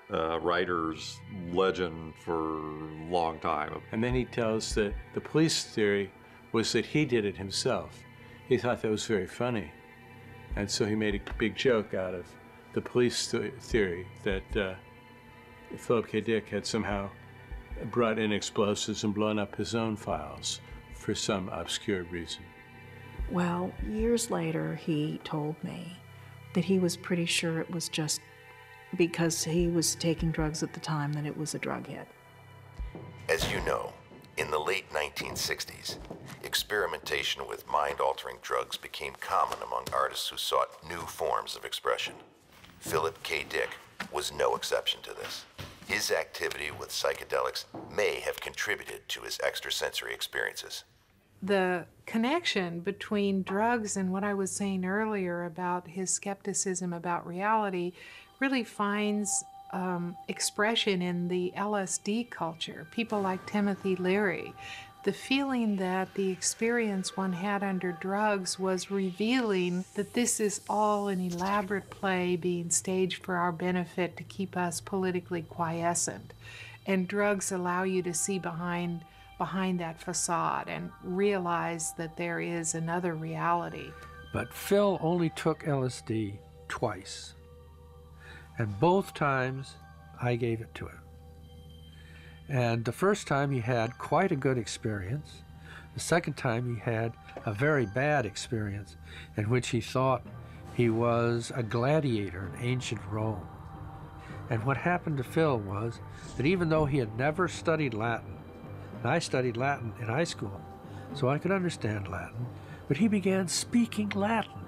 writer's legend for a long time. And then he tells that the police theory was that he did it himself. He thought that was very funny. And so he made a big joke out of the police theory that Philip K. Dick had somehow brought in explosives and blown up his own files for some obscure reason. Well, years later, he told me that he was pretty sure it was just because he was taking drugs at the time that it was a drug hit. As you know, in the late 1960s, experimentation with mind-altering drugs became common among artists who sought new forms of expression. Philip K. Dick was no exception to this. His activity with psychedelics may have contributed to his extrasensory experiences. The connection between drugs and what I was saying earlier about his skepticism about reality really finds expression in the LSD culture. People like Timothy Leary. The feeling that the experience one had under drugs was revealing that this is all an elaborate play being staged for our benefit to keep us politically quiescent. And drugs allow you to see behind that facade and realize that there is another reality. But Phil only took LSD twice. And both times I gave it to him. And the first time he had quite a good experience. The second time he had a very bad experience in which he thought he was a gladiator in ancient Rome. And what happened to Phil was that even though he had never studied Latin, and I studied Latin in high school, so I could understand Latin, but he began speaking Latin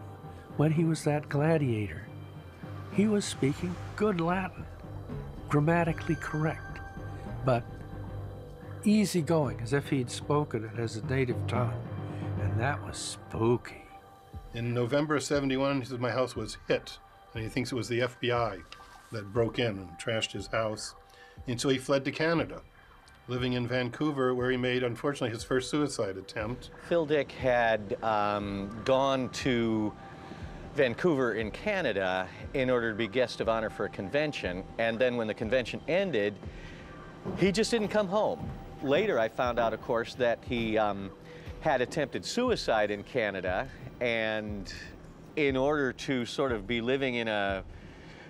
when he was that gladiator. He was speaking good Latin, grammatically correct, but easygoing, as if he'd spoken it as a native tongue, and that was spooky. In November of '71, he says, my house was hit, and he thinks it was the FBI that broke in and trashed his house. And so he fled to Canada, living in Vancouver, where he made, unfortunately, his first suicide attempt. Phil Dick had gone to Vancouver in Canada in order to be guest of honor for a convention, and then when the convention ended, he just didn't come home. Later, I found out, of course, that he had attempted suicide in Canada, and in order to sort of be living in a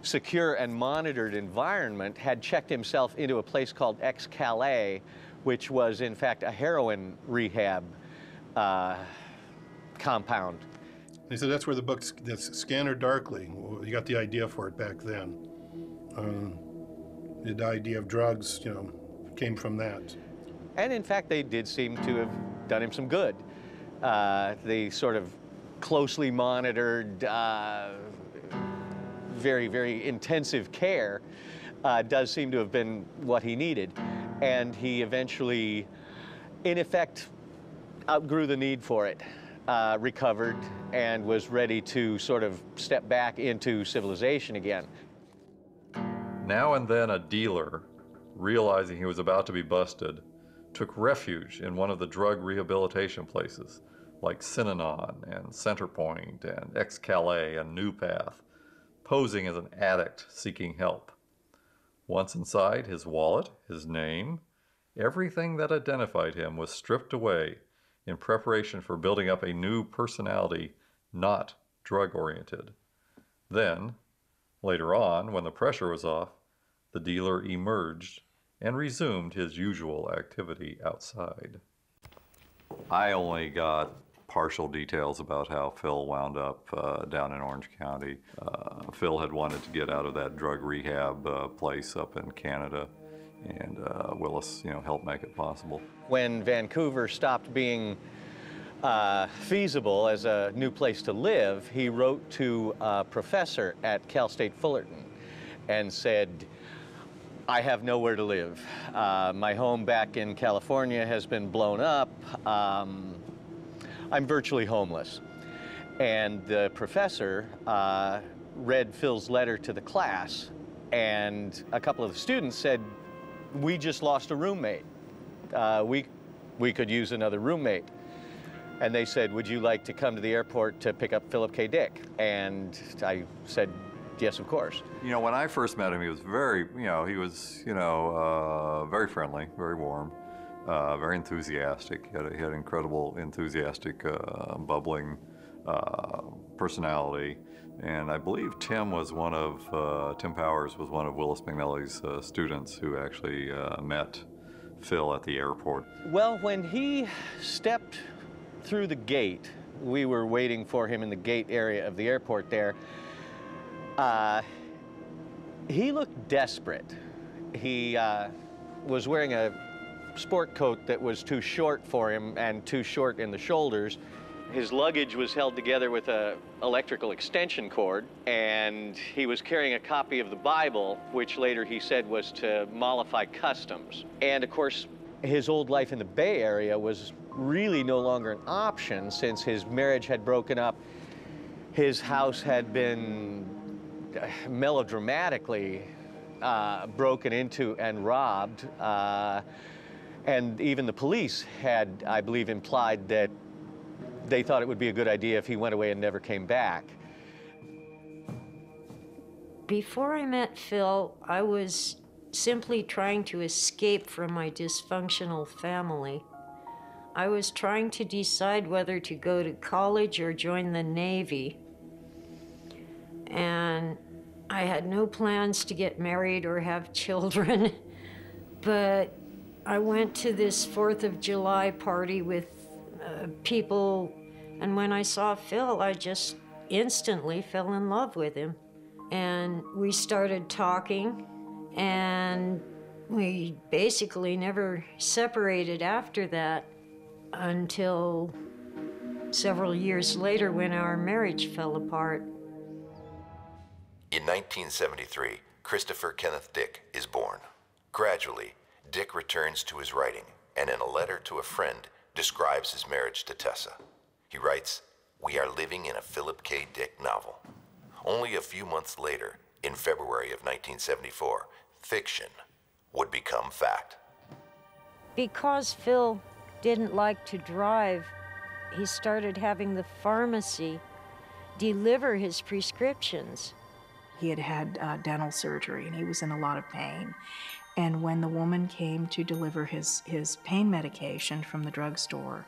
secure and monitored environment, had checked himself into a place called Ex-Calais, which was, in fact, a heroin rehab compound. He said that's where the book, that's Scanner Darkly, you got the idea for it back then. The idea of drugs, you know, came from that. And in fact, they did seem to have done him some good. The sort of closely monitored, very, very intensive care does seem to have been what he needed. And he eventually, in effect, outgrew the need for it, recovered, and was ready to sort of step back into civilization again. Now and then a dealer, realizing he was about to be busted, took refuge in one of the drug rehabilitation places, like Synanon and Centerpoint and Ex-Calais and New Path, posing as an addict seeking help. Once inside, his wallet, his name, everything that identified him was stripped away in preparation for building up a new personality not drug-oriented. Then, later on, when the pressure was off, the dealer emerged and resumed his usual activity outside. I only got partial details about how Phil wound up down in Orange County. Phil had wanted to get out of that drug rehab place up in Canada, and Willis, helped make it possible. When Vancouver stopped being feasible as a new place to live, he wrote to a professor at Cal State Fullerton and said, I have nowhere to live. My home back in California has been blown up. I'm virtually homeless. And the professor read Phil's letter to the class, and a couple of the students said, we just lost a roommate. We could use another roommate. And they said, would you like to come to the airport to pick up Philip K. Dick? And I said, yes, of course. When I first met him, he was very, very friendly, very warm, very enthusiastic. He had incredible, enthusiastic, bubbling personality. And I believe Tim Powers was one of Willis McNally's students who actually met Phil at the airport. Well, when he stepped through the gate, we were waiting for him in the gate area of the airport there. He looked desperate. He was wearing a sport coat that was too short for him and too short in the shoulders. His luggage was held together with an electrical extension cord, and he was carrying a copy of the Bible, which later he said was to mollify customs. And of course, his old life in the Bay Area was really no longer an option since his marriage had broken up. His house had been melodramatically broken into and robbed. And even the police had, I believe, implied that they thought it would be a good idea if he went away and never came back. Before I met Phil, I was simply trying to escape from my dysfunctional family. I was trying to decide whether to go to college or join the Navy. And I had no plans to get married or have children, but I went to this 4th of July party with people, and when I saw Phil, I just instantly fell in love with him. And we started talking, and we basically never separated after that until several years later when our marriage fell apart. In 1973, Christopher Kenneth Dick is born. Gradually, Dick returns to his writing, and in a letter to a friend, describes his marriage to Tessa. He writes, "We are living in a Philip K. Dick novel." Only a few months later, in February of 1974, fiction would become fact. Because Phil didn't like to drive, he started having the pharmacy deliver his prescriptions. He had had dental surgery and he was in a lot of pain. And when the woman came to deliver his pain medication from the drugstore,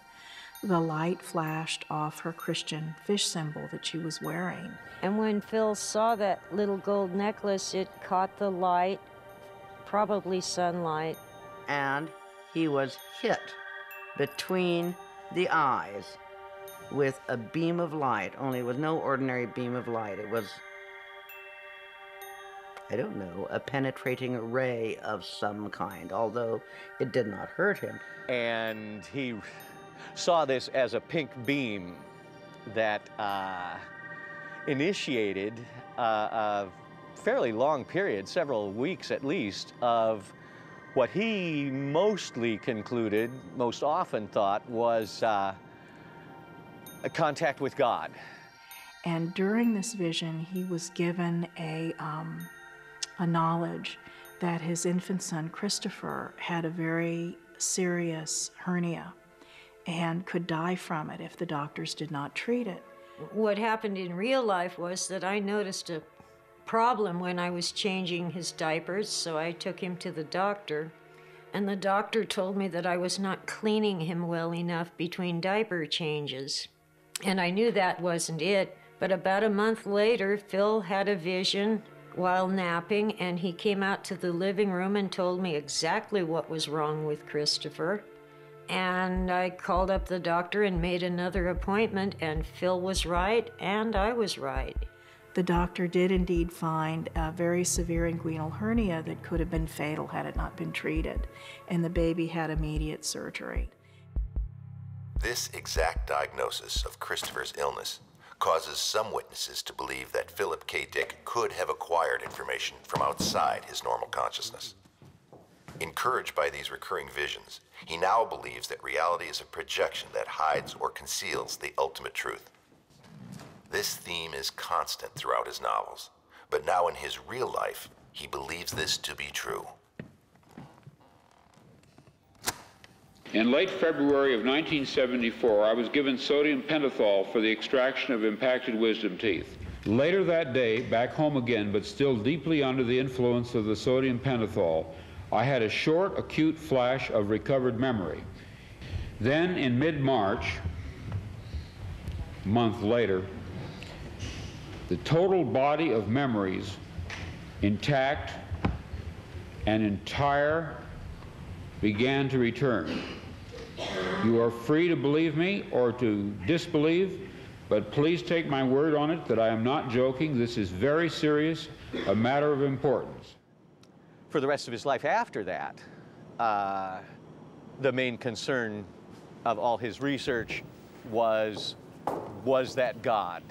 the light flashed off her Christian fish symbol that she was wearing. And when Phil saw that little gold necklace, it caught the light, probably sunlight. And he was hit between the eyes with a beam of light, only it was no ordinary beam of light. It was, I don't know, a penetrating ray of some kind, although it did not hurt him. And he saw this as a pink beam that initiated a fairly long period, several weeks at least, of what he mostly concluded, most often thought, was a contact with God. And during this vision, he was given a knowledge that his infant son, Christopher, had a very serious hernia. and could die from it if the doctors did not treat it. What happened in real life was that I noticed a problem when I was changing his diapers, so I took him to the doctor. And the doctor told me that I was not cleaning him well enough between diaper changes. And I knew that wasn't it, but about a month later, Phil had a vision while napping, and he came out to the living room and told me exactly what was wrong with Christopher. And I called up the doctor and made another appointment, and Phil was right, and I was right. The doctor did indeed find a very severe inguinal hernia that could have been fatal had it not been treated, and the baby had immediate surgery. This exact diagnosis of Christopher's illness causes some witnesses to believe that Philip K. Dick could have acquired information from outside his normal consciousness. Encouraged by these recurring visions, he now believes that reality is a projection that hides or conceals the ultimate truth. This theme is constant throughout his novels, but now in his real life, he believes this to be true. In late February of 1974, I was given sodium pentothal for the extraction of impacted wisdom teeth. Later that day, back home again, but still deeply under the influence of the sodium pentothal, I had a short, acute flash of recovered memory. Then, in mid-March, a month later, the total body of memories, intact and entire, began to return. You are free to believe me or to disbelieve, but please take my word on it that I am not joking. This is very serious, a matter of importance. For the rest of his life after that, the main concern of all his research was that God?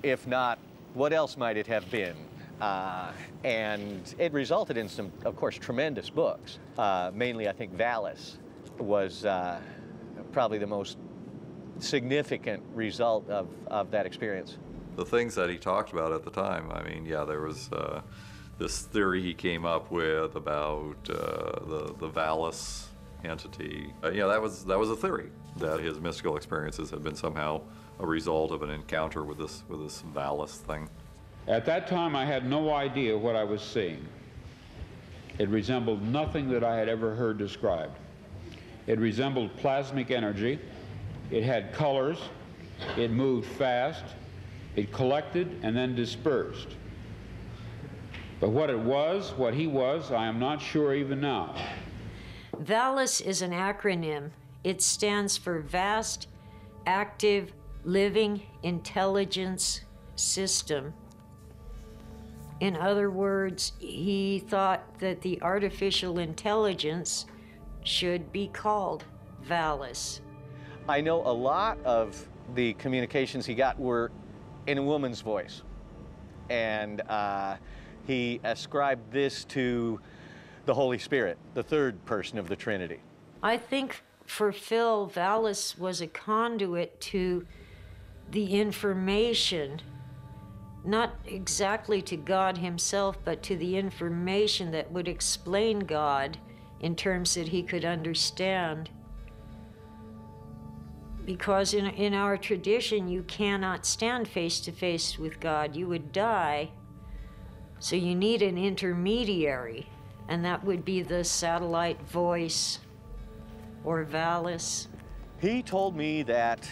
If not, what else might it have been? And it resulted in some, of course, tremendous books. Mainly, I think, Valis was probably the most significant result of that experience. The things that he talked about at the time, I mean, yeah, there was this theory he came up with about the Valis entity. Yeah, that was a theory, that his mystical experiences had been somehow a result of an encounter with this Valis thing. At that time, I had no idea what I was seeing. It resembled nothing that I had ever heard described. It resembled plasmic energy. It had colors. It moved fast. It collected and then dispersed. But what it was, what he was, I am not sure even now. VALIS is an acronym. It stands for Vast Active Living Intelligence System. In other words, he thought that the artificial intelligence should be called VALIS. I know a lot of the communications he got were in a woman's voice. And he ascribed this to the Holy Spirit, the third person of the Trinity. I think for Phil, VALIS was a conduit to the information, not exactly to God himself, but to the information that would explain God in terms that he could understand. Because in our tradition, you cannot stand face to face with God. You would die. So you need an intermediary, and that would be the satellite voice or VALIS. He told me that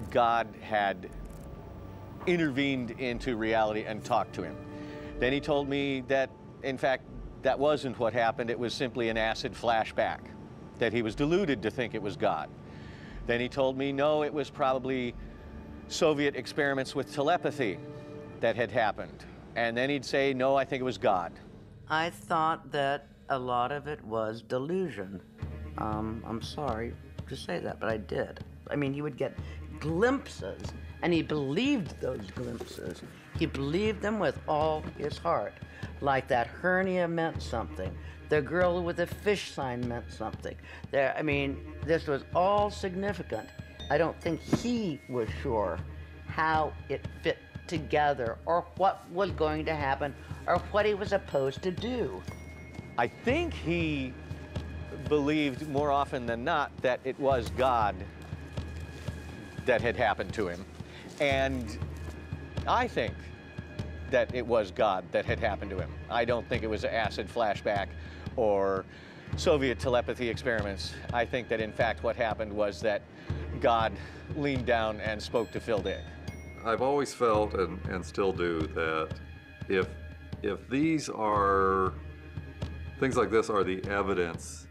God had intervened into reality and talked to him. Then he told me that, in fact, that wasn't what happened. It was simply an acid flashback, that he was deluded to think it was God. Then he told me, no, it was probably Soviet experiments with telepathy that had happened. And then he'd say, no, I think it was God. I thought that a lot of it was delusion. I'm sorry to say that, but I did. I mean, he would get glimpses, and he believed those glimpses. He believed them with all his heart. Like that hernia meant something. The girl with the fish sign meant something. I mean, this was all significant. I don't think he was sure how it fit together or what was going to happen or what he was supposed to do. I think he believed more often than not that it was God that had happened to him. And I think that it was God that had happened to him. I don't think it was an acid flashback or Soviet telepathy experiments. I think that in fact what happened was that God leaned down and spoke to Phil Dick. I've always felt, and still do, that if these are, things like this are the evidence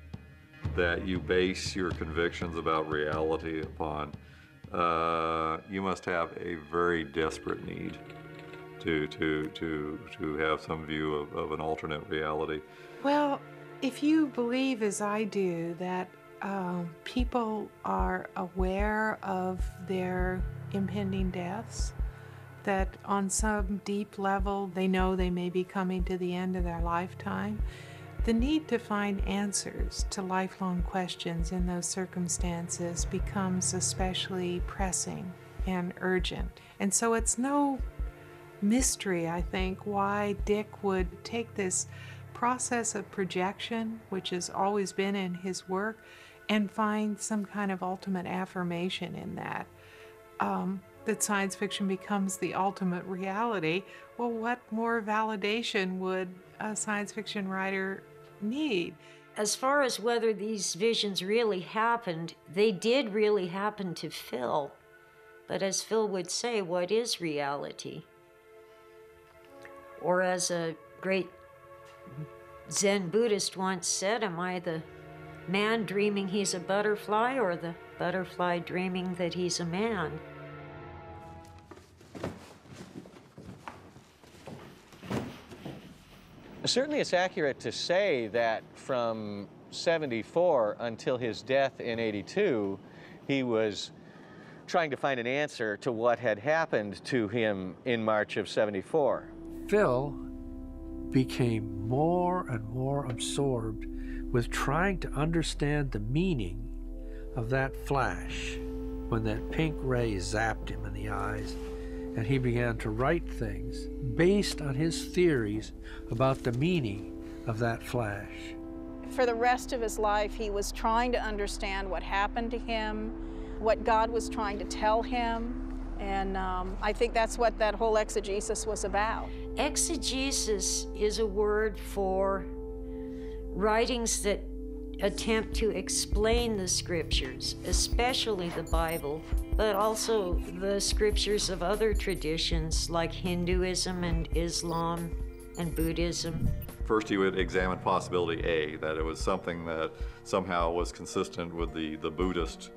that you base your convictions about reality upon, you must have a very desperate need to have some view of an alternate reality. Well, if you believe, as I do, that people are aware of their impending deaths, that on some deep level they know they may be coming to the end of their lifetime, the need to find answers to lifelong questions in those circumstances becomes especially pressing and urgent. And so it's no mystery, I think, why Dick would take this process of projection, which has always been in his work, and find some kind of ultimate affirmation in that. That science fiction becomes the ultimate reality. Well, what more validation would a science fiction writer need? As far as whether these visions really happened, they did really happen to Phil. But as Phil would say, what is reality? Or as a great Zen Buddhist once said, am I the man dreaming he's a butterfly, or the butterfly dreaming that he's a man? Certainly it's accurate to say that from 74 until his death in 82, he was trying to find an answer to what had happened to him in March of 74. Phil became more and more absorbed with trying to understand the meaning of that flash when that pink ray zapped him in the eyes, and he began to write things based on his theories about the meaning of that flash. For the rest of his life, he was trying to understand what happened to him, what God was trying to tell him, and I think that's what that whole exegesis was about. Exegesis is a word for writings that attempt to explain the scriptures, especially the Bible, but also the scriptures of other traditions like Hinduism and Islam and Buddhism. First, he would examine possibility A, that it was something that somehow was consistent with the Buddhist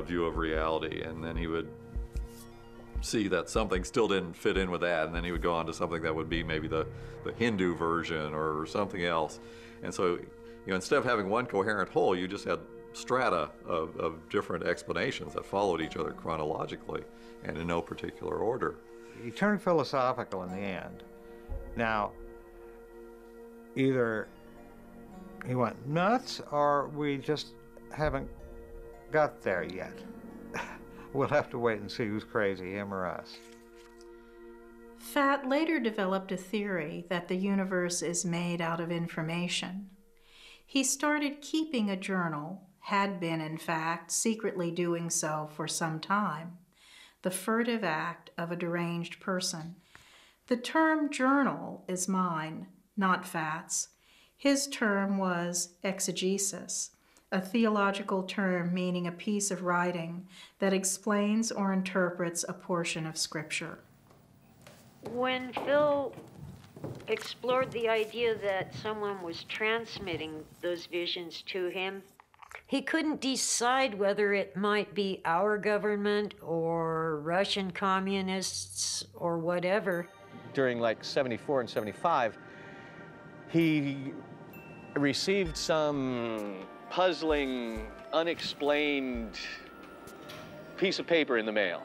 view of reality, and then he would see that something still didn't fit in with that, and then he would go on to something that would be maybe the Hindu version or something else. And so, instead of having one coherent whole, you just had strata of different explanations that followed each other chronologically and in no particular order. He turned philosophical in the end. Now, either he went nuts or we just haven't got there yet. We'll have to wait and see who's crazy, him or us. Fatt later developed a theory that the universe is made out of information. He started keeping a journal, had been, in fact, secretly doing so for some time, the furtive act of a deranged person. The term journal is mine, not Fatt's. His term was exegesis, a theological term meaning a piece of writing that explains or interprets a portion of Scripture. When Phil explored the idea that someone was transmitting those visions to him, he couldn't decide whether it might be our government or Russian communists or whatever. During like 74 and 75, he received some puzzling, unexplained piece of paper in the mail.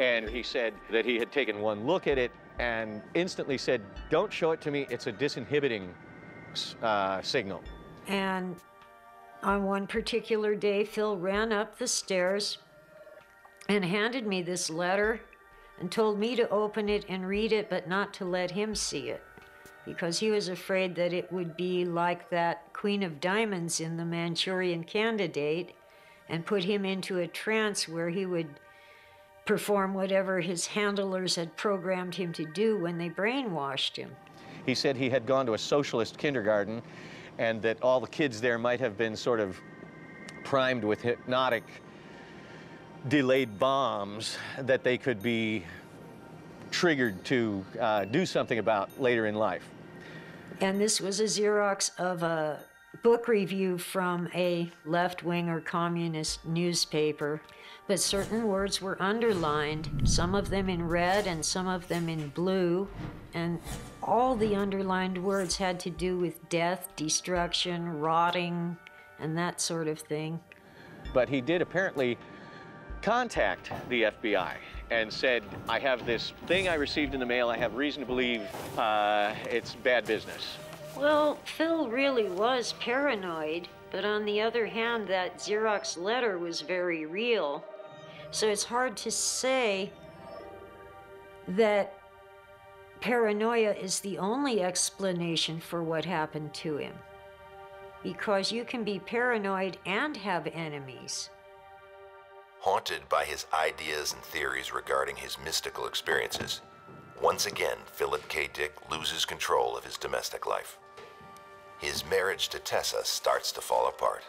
And he said that he had taken one look at it and instantly said, "Don't show it to me, it's a disinhibiting signal." And on one particular day, Phil ran up the stairs and handed me this letter and told me to open it and read it, but not to let him see it, because he was afraid that it would be like that Queen of Diamonds in The Manchurian Candidate and put him into a trance where he would perform whatever his handlers had programmed him to do when they brainwashed him. He said he had gone to a socialist kindergarten and that all the kids there might have been sort of primed with hypnotic delayed bombs that they could be triggered to do something about later in life. And this was a Xerox of a book review from a left-wing or communist newspaper, but certain words were underlined, some of them in red and some of them in blue, and all the underlined words had to do with death, destruction, rotting, and that sort of thing. But he did apparently contact the FBI and said, I have this thing I received in the mail. I have reason to believe it's bad business. Well, Phil really was paranoid, but on the other hand, that Xerox letter was very real. So it's hard to say that paranoia is the only explanation for what happened to him, because you can be paranoid and have enemies. Haunted by his ideas and theories regarding his mystical experiences, once again, Philip K. Dick loses control of his domestic life. His marriage to Tessa starts to fall apart.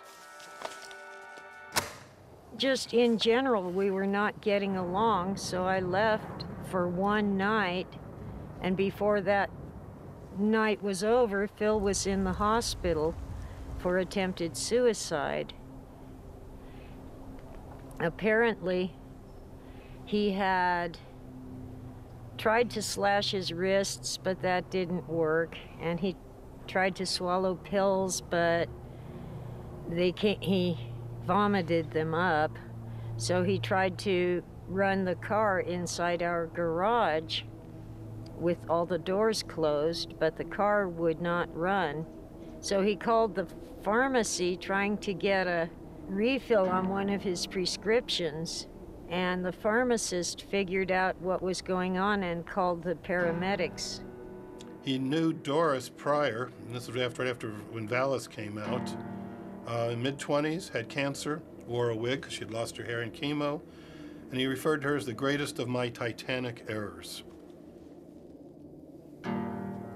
Just in general, we were not getting along, so I left for one night, and before that night was over, Phil was in the hospital for attempted suicide. Apparently, he had tried to slash his wrists, but that didn't work, and he tried to swallow pills, but he vomited them up. So he tried to run the car inside our garage with all the doors closed, but the car would not run. So he called the pharmacy trying to get a refill on one of his prescriptions, and the pharmacist figured out what was going on and called the paramedics. He knew Doris prior, and this was right after when Valis came out. In mid-20s, had cancer, wore a wig because she'd lost her hair in chemo, and he referred to her as the greatest of my titanic errors.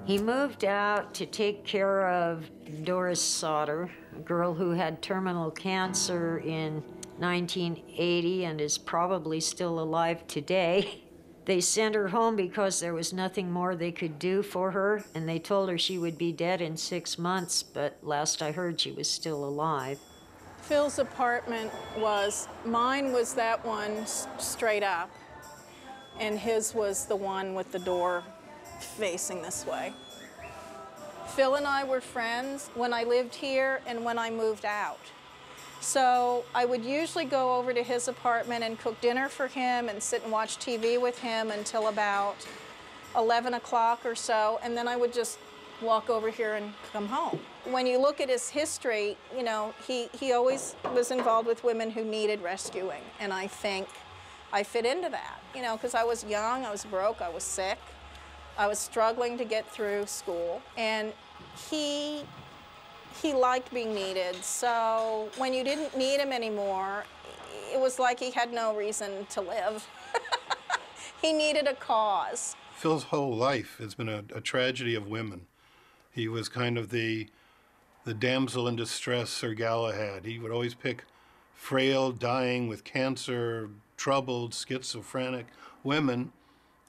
He moved out to take care of Doris Sauter, a girl who had terminal cancer in 1980 and is probably still alive today. They sent her home because there was nothing more they could do for her, and they told her she would be dead in 6 months, but last I heard she was still alive. Phil's apartment mine was that one straight up, and his was the one with the door facing this way. Phil and I were friends when I lived here and when I moved out. So I would usually go over to his apartment and cook dinner for him and sit and watch TV with him until about 11 o'clock or so, and then I would just walk over here and come home. When you look at his history, you know, he always was involved with women who needed rescuing, and I think I fit into that, you know, because I was young, I was broke, I was sick, I was struggling to get through school, and he liked being needed. So when you didn't need him anymore, it was like he had no reason to live. He needed a cause. Phil's whole life has been a tragedy of women. He was kind of the damsel in distress Sir Galahad. He would always pick frail, dying, with cancer, troubled, schizophrenic women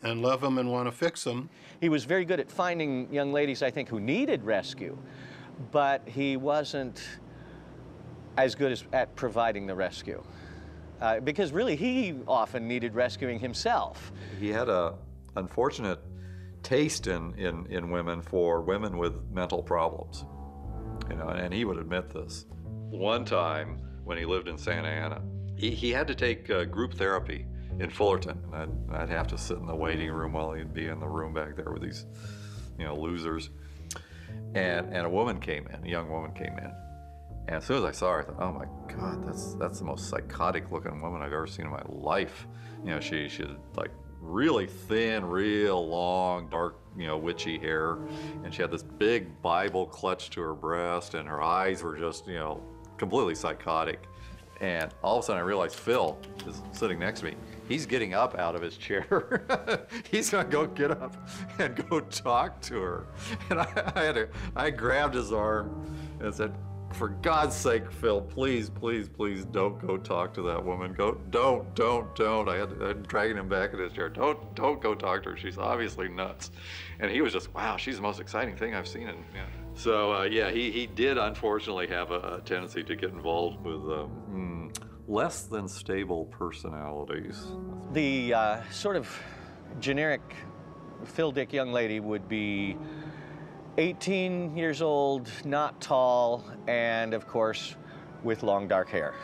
and love them and want to fix them. He was very good at finding young ladies, I think, who needed rescue, but he wasn't as good at providing the rescue. Because really, he often needed rescuing himself. He had a unfortunate taste in women for women with mental problems, you know, and he would admit this. One time when he lived in Santa Ana, he had to take group therapy in Fullerton, and I'd have to sit in the waiting room while he'd be in the room back there with these, you know, losers. And a woman came in, a young woman came in. And as soon as I saw her, I thought, oh my God, that's the most psychotic looking woman I've ever seen in my life. You know, she had like really thin, real long, dark, you know, witchy hair. And she had this big Bible clutched to her breast, and her eyes were just, you know, completely psychotic. And all of a sudden I realized Phil is sitting next to me. He's getting up out of his chair. He's gonna go get up and go talk to her. And I grabbed his arm and said, for God's sake, Phil, please, please, please don't go talk to that woman. Don't. I had to drag him back in his chair. Don't go talk to her. She's obviously nuts. And he was just, wow, she's the most exciting thing I've seen. And yeah. So yeah, he did unfortunately have a tendency to get involved with less than stable personalities. The sort of generic Phil Dick young lady would be 18 years old, not tall, and of course with long dark hair.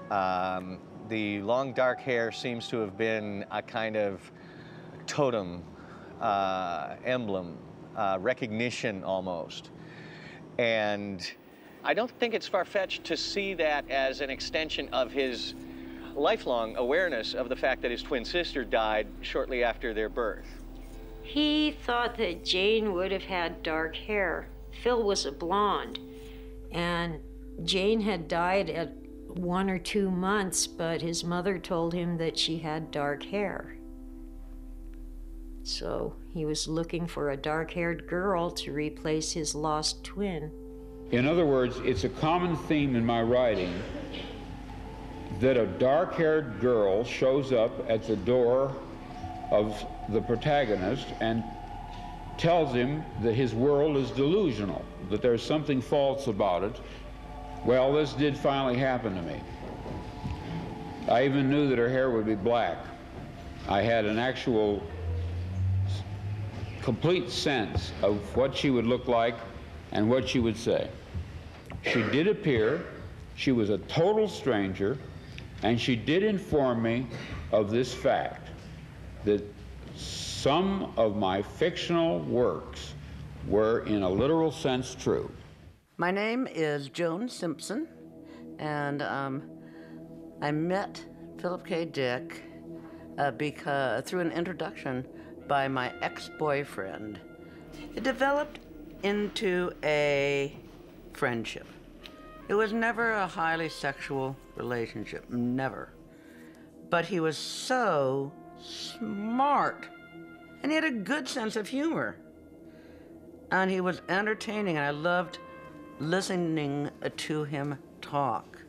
The long dark hair seems to have been a kind of totem, emblem, recognition almost. And I don't think it's far-fetched to see that as an extension of his lifelong awareness of the fact that his twin sister died shortly after their birth. He thought that Jane would have had dark hair. Phil was a blonde, and Jane had died at 1 or 2 months, but his mother told him that she had dark hair. So he was looking for a dark-haired girl to replace his lost twin. In other words, it's a common theme in my writing that a dark-haired girl shows up at the door of the protagonist and tells him that his world is delusional, that there's something false about it. Well, this did finally happen to me. I even knew that her hair would be black. I had an actual complete sense of what she would look like and what she would say. She did appear, she was a total stranger, and she did inform me of this fact, that some of my fictional works were in a literal sense true. My name is Joan Simpson, and I met Philip K. Dick through an introduction by my ex-boyfriend. It developed into a friendship. It was never a highly sexual relationship, never. But he was so smart, and he had a good sense of humor. And he was entertaining, and I loved listening to him talk.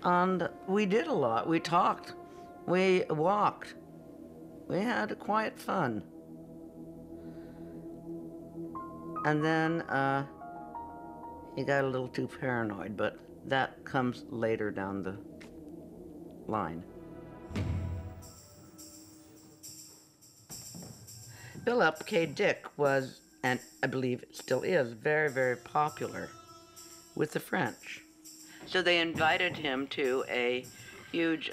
And we did a lot. We talked, we walked, we had quiet fun. And then he got a little too paranoid, but that comes later down the line. Philip K. Dick was, and I believe still is, very, very popular with the French. So they invited him to a huge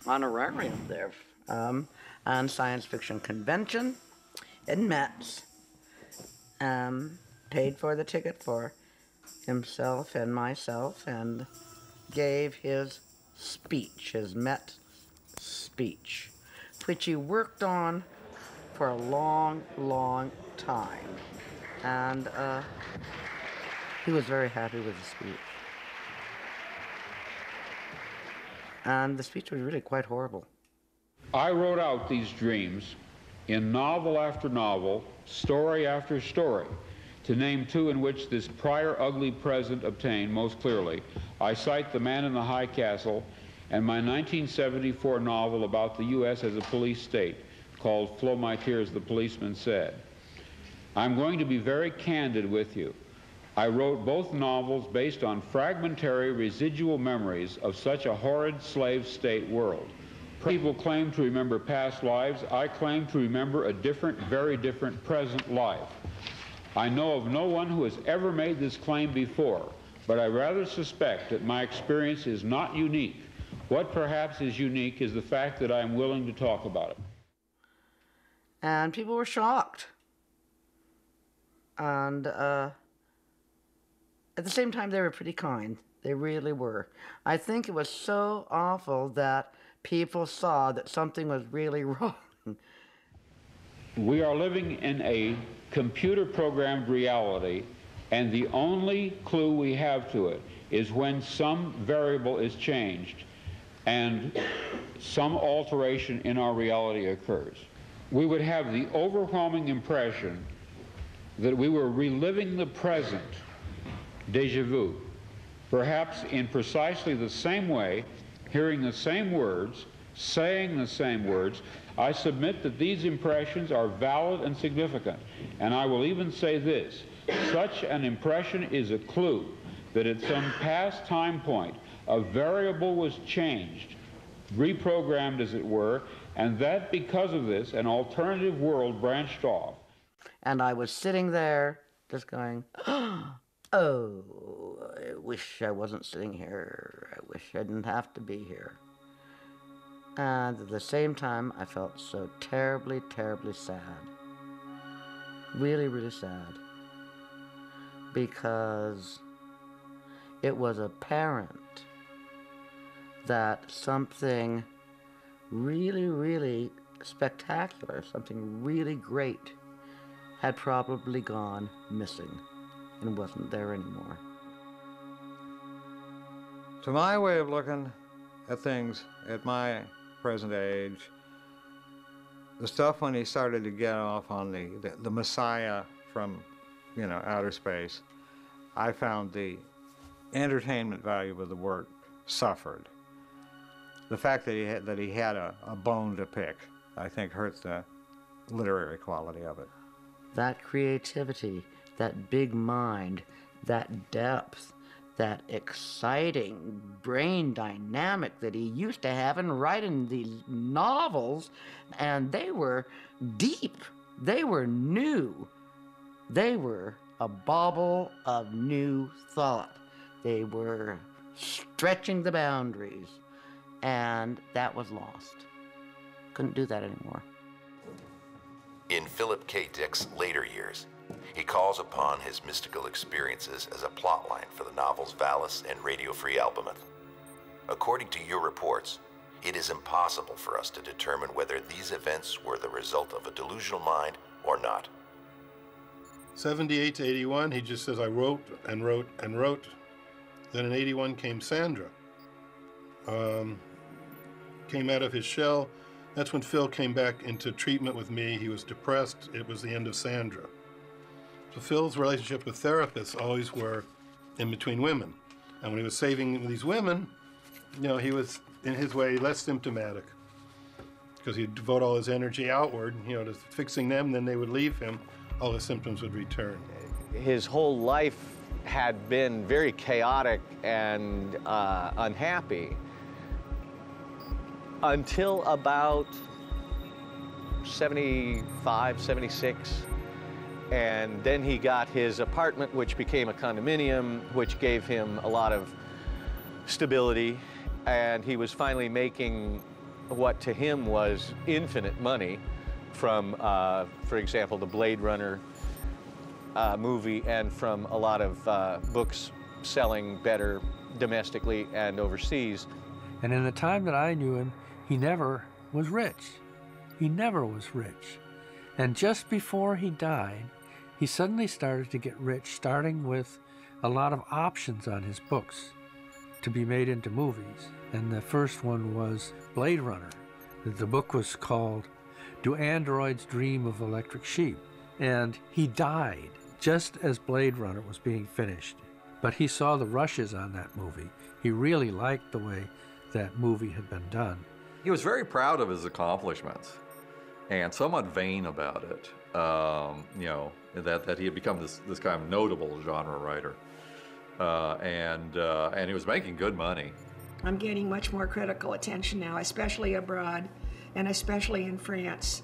honorarium there on science fiction convention in Metz. Paid for the ticket for himself and myself, and gave his speech, his Metz speech, which he worked on for a long, long time. And he was very happy with the speech. And the speech was really quite horrible. I wrote out these dreams in novel after novel, story after story. To name two in which this prior ugly present obtained most clearly, I cite The Man in the High Castle and my 1974 novel about the U.S. as a police state, called Flow My Tears, the Policeman Said. I'm going to be very candid with you. I wrote both novels based on fragmentary residual memories of such a horrid slave state world. People claim to remember past lives. I claim to remember a different, very different present life. I know of no one who has ever made this claim before, but I rather suspect that my experience is not unique. What perhaps is unique is the fact that I am willing to talk about it. And people were shocked. And at the same time, they were pretty kind. They really were. I think it was so awful that people saw that something was really wrong We are living in a computer-programmed reality, and the only clue we have to it is when some variable is changed and some alteration in our reality occurs. We would have the overwhelming impression that we were reliving the present, déjà vu, perhaps in precisely the same way, hearing the same words, saying the same words. I submit that these impressions are valid and significant, and I will even say this: such an impression is a clue that at some past time point a variable was changed, reprogrammed as it were, and that because of this an alternative world branched off. And I was sitting there just going, oh, I wish I wasn't sitting here. I wish I didn't have to be here. And at the same time, I felt so terribly, terribly sad. Really, really sad. Because it was apparent that something really, really spectacular, something really great, had probably gone missing and wasn't there anymore. To my way of looking at things at my present age, the stuff when he started to get off on the Messiah from, you know, outer space, I found the entertainment value of the work suffered. The fact that he had a bone to pick, I think, hurt the literary quality of it. That creativity, that big mind, that depth, that exciting brain dynamic that he used to have and write in these novels, and they were deep, they were new, they were a bauble of new thought. They were stretching the boundaries, and that was lost. Couldn't do that anymore. In Philip K. Dick's later years, he calls upon his mystical experiences as a plotline for the novels Valis and Radio Free Albemarle. According to your reports, it is impossible for us to determine whether these events were the result of a delusional mind or not. 78 to 81, he just says, I wrote and wrote and wrote. Then in 81 came Sandra. Came out of his shell. That's when Phil came back into treatment with me. He was depressed. It was the end of Sandra. So Phil's relationship with therapists always were in between women. And when he was saving these women, you know, he was, in his way, less symptomatic. Because he'd devote all his energy outward, you know, to fixing them, then they would leave him. All the symptoms would return. His whole life had been very chaotic and unhappy until about 75, 76. And then he got his apartment, which became a condominium, which gave him a lot of stability. And he was finally making what to him was infinite money from, for example, the Blade Runner movie, and from a lot of books selling better domestically and overseas. And in the time that I knew him, he never was rich. He never was rich. And just before he died, he suddenly started to get rich, starting with a lot of options on his books to be made into movies. And the first one was Blade Runner. The book was called Do Androids Dream of Electric Sheep? And he died just as Blade Runner was being finished. But he saw the rushes on that movie. He really liked the way that movie had been done. He was very proud of his accomplishments and somewhat vain about it. You know, that he had become this kind of notable genre writer. And he was making good money. I'm getting much more critical attention now, especially abroad and especially in France.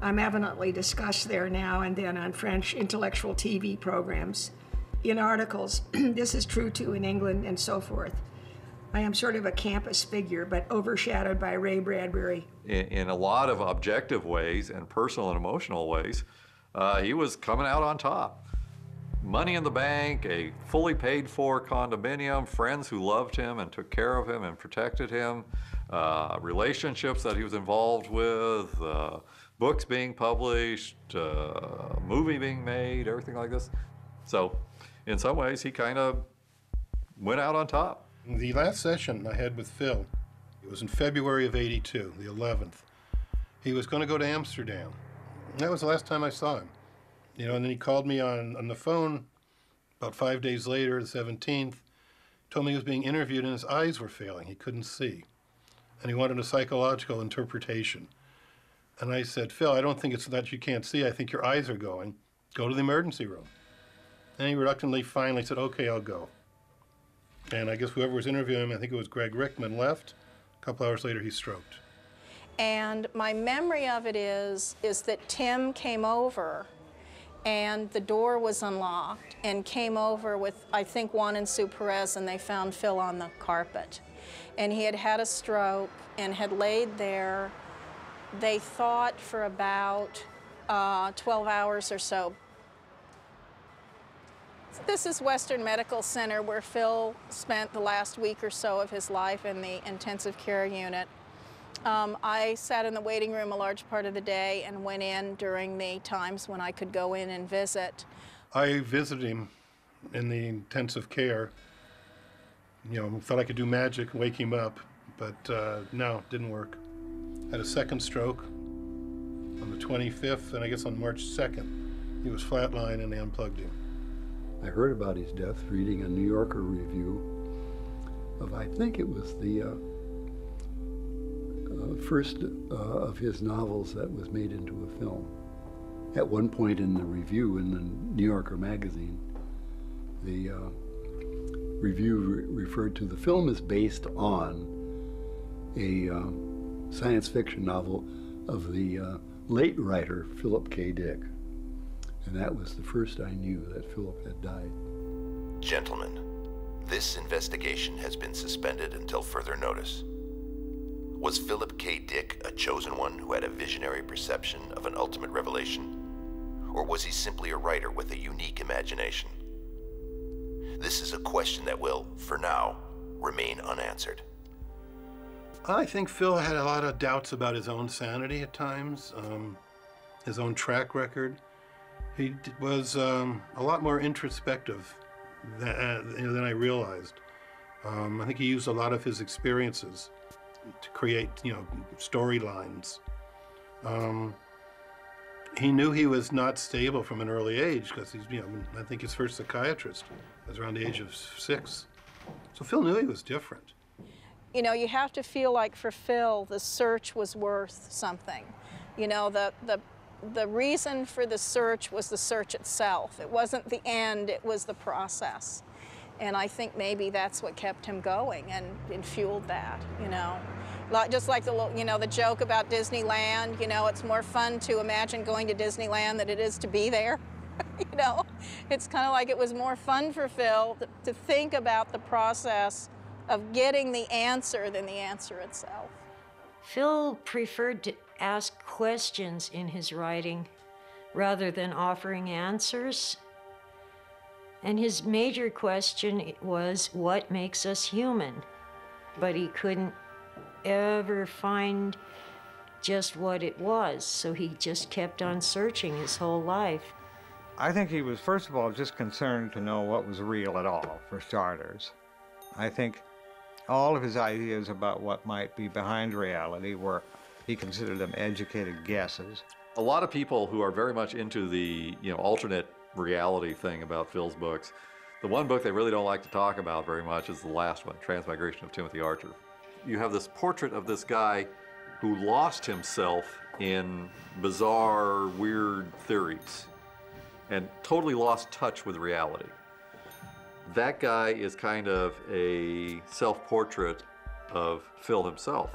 I'm evidently discussed there now and then on French intellectual TV programs, in articles. This is true too in England and so forth. I am sort of a campus figure, but overshadowed by Ray Bradbury. In a lot of objective ways and personal and emotional ways, he was coming out on top. Money in the bank, a fully paid for condominium, friends who loved him and took care of him and protected him, relationships that he was involved with, books being published, movie being made, everything like this. So in some ways, he kind of went out on top. The last session I had with Phil, it was in February of '82, the 11th. He was going to go to Amsterdam. That was the last time I saw him. You know, and then he called me on the phone about 5 days later, the 17th, told me he was being interviewed and his eyes were failing. He couldn't see. And he wanted a psychological interpretation. And I said, Phil, I don't think it's that you can't see. I think your eyes are going. Go to the emergency room. And he reluctantly finally said, okay, I'll go. And I guess whoever was interviewing him, I think it was Greg Rickman, left. A couple hours later, he stroked. And my memory of it is that Tim came over and the door was unlocked and came over with, I think, Juan and Sue Perez, and they found Phil on the carpet. And he had had a stroke and had laid there, they thought, for about 12 hours or so. This is Western Medical Center, where Phil spent the last week or so of his life in the intensive care unit. I sat in the waiting room a large part of the day and went in during the times when I could go in and visit. I visited him in the intensive care. You know, thought I could do magic, wake him up, but no, it didn't work. Had a second stroke on the 25th, and I guess on March 2nd, he was flatlined and they unplugged him. I heard about his death reading a New Yorker review of, I think it was the first of his novels that was made into a film. At one point in the review in the New Yorker magazine, the review referred to the film as based on a science fiction novel of the late writer Philip K. Dick. And that was the first I knew that Philip had died. Gentlemen, this investigation has been suspended until further notice. Was Philip K. Dick a chosen one who had a visionary perception of an ultimate revelation? Or was he simply a writer with a unique imagination? This is a question that will, for now, remain unanswered. I think Phil had a lot of doubts about his own sanity at times, his own track record. He was a lot more introspective than I realized. I think he used a lot of his experiences to create, storylines. He knew he was not stable from an early age because he's, I think his first psychiatrist was around the age of 6. So Phil knew he was different. You know, you have to feel like for Phil, the search was worth something. You know, the reason for the search was the search itself. It wasn't the end, it was the process. And I think maybe that's what kept him going and fueled that, Just like the joke about Disneyland, it's more fun to imagine going to Disneyland than it is to be there. It's kind of like it was more fun for Phil to think about the process of getting the answer than the answer itself. Phil preferred to ask questions in his writing rather than offering answers. And his major question was, what makes us human? But he couldn't ever find just what it was, so he just kept on searching his whole life. I think he was, first of all, just concerned to know what was real at all, for starters. I think all of his ideas about what might be behind reality were, he considered them educated guesses. A lot of people who are very much into the alternate reality thing about Phil's books, the one book they really don't like to talk about very much is the last one, Transmigration of Timothy Archer. You have this portrait of this guy who lost himself in bizarre, weird theories and totally lost touch with reality. That guy is kind of a self-portrait of Phil himself,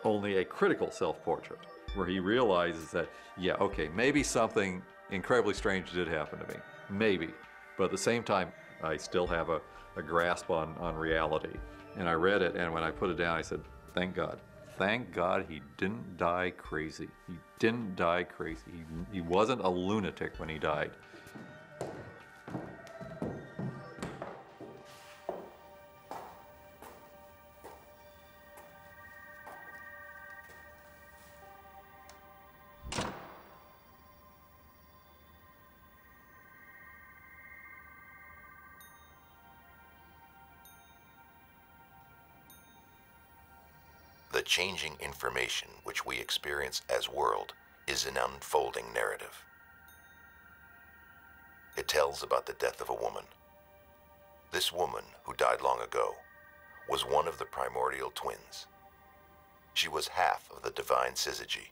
only a critical self-portrait, where he realizes that, yeah, okay, maybe something incredibly strange did happen to me, maybe, but at the same time, I still have a grasp on reality. And I read it, and when I put it down, I said, thank God. Thank God he didn't die crazy. He didn't die crazy. He wasn't a lunatic when he died. changing information which we experience as world is an unfolding narrative. It tells about the death of a woman. This woman, who died long ago, was one of the primordial twins. She was half of the divine syzygy.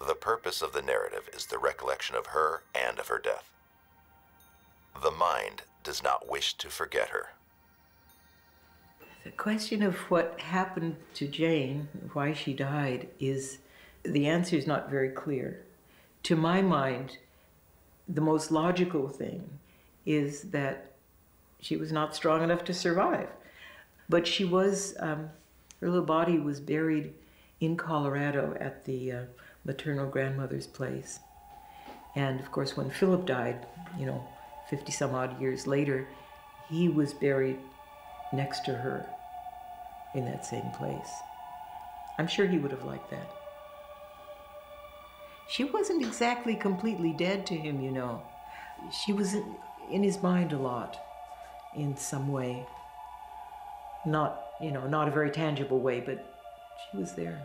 The purpose of the narrative is the recollection of her and of her death. The mind does not wish to forget her. The question of what happened to Jane, why she died, the answer is not very clear. To my mind, the most logical thing is that she was not strong enough to survive. But she was, her little body was buried in Colorado at the maternal grandmother's place. And of course, when Philip died, 50 some odd years later, he was buried next to her in that same place. I'm sure he would have liked that. She wasn't exactly completely dead to him, She was in his mind a lot, in some way. Not a very tangible way, but she was there.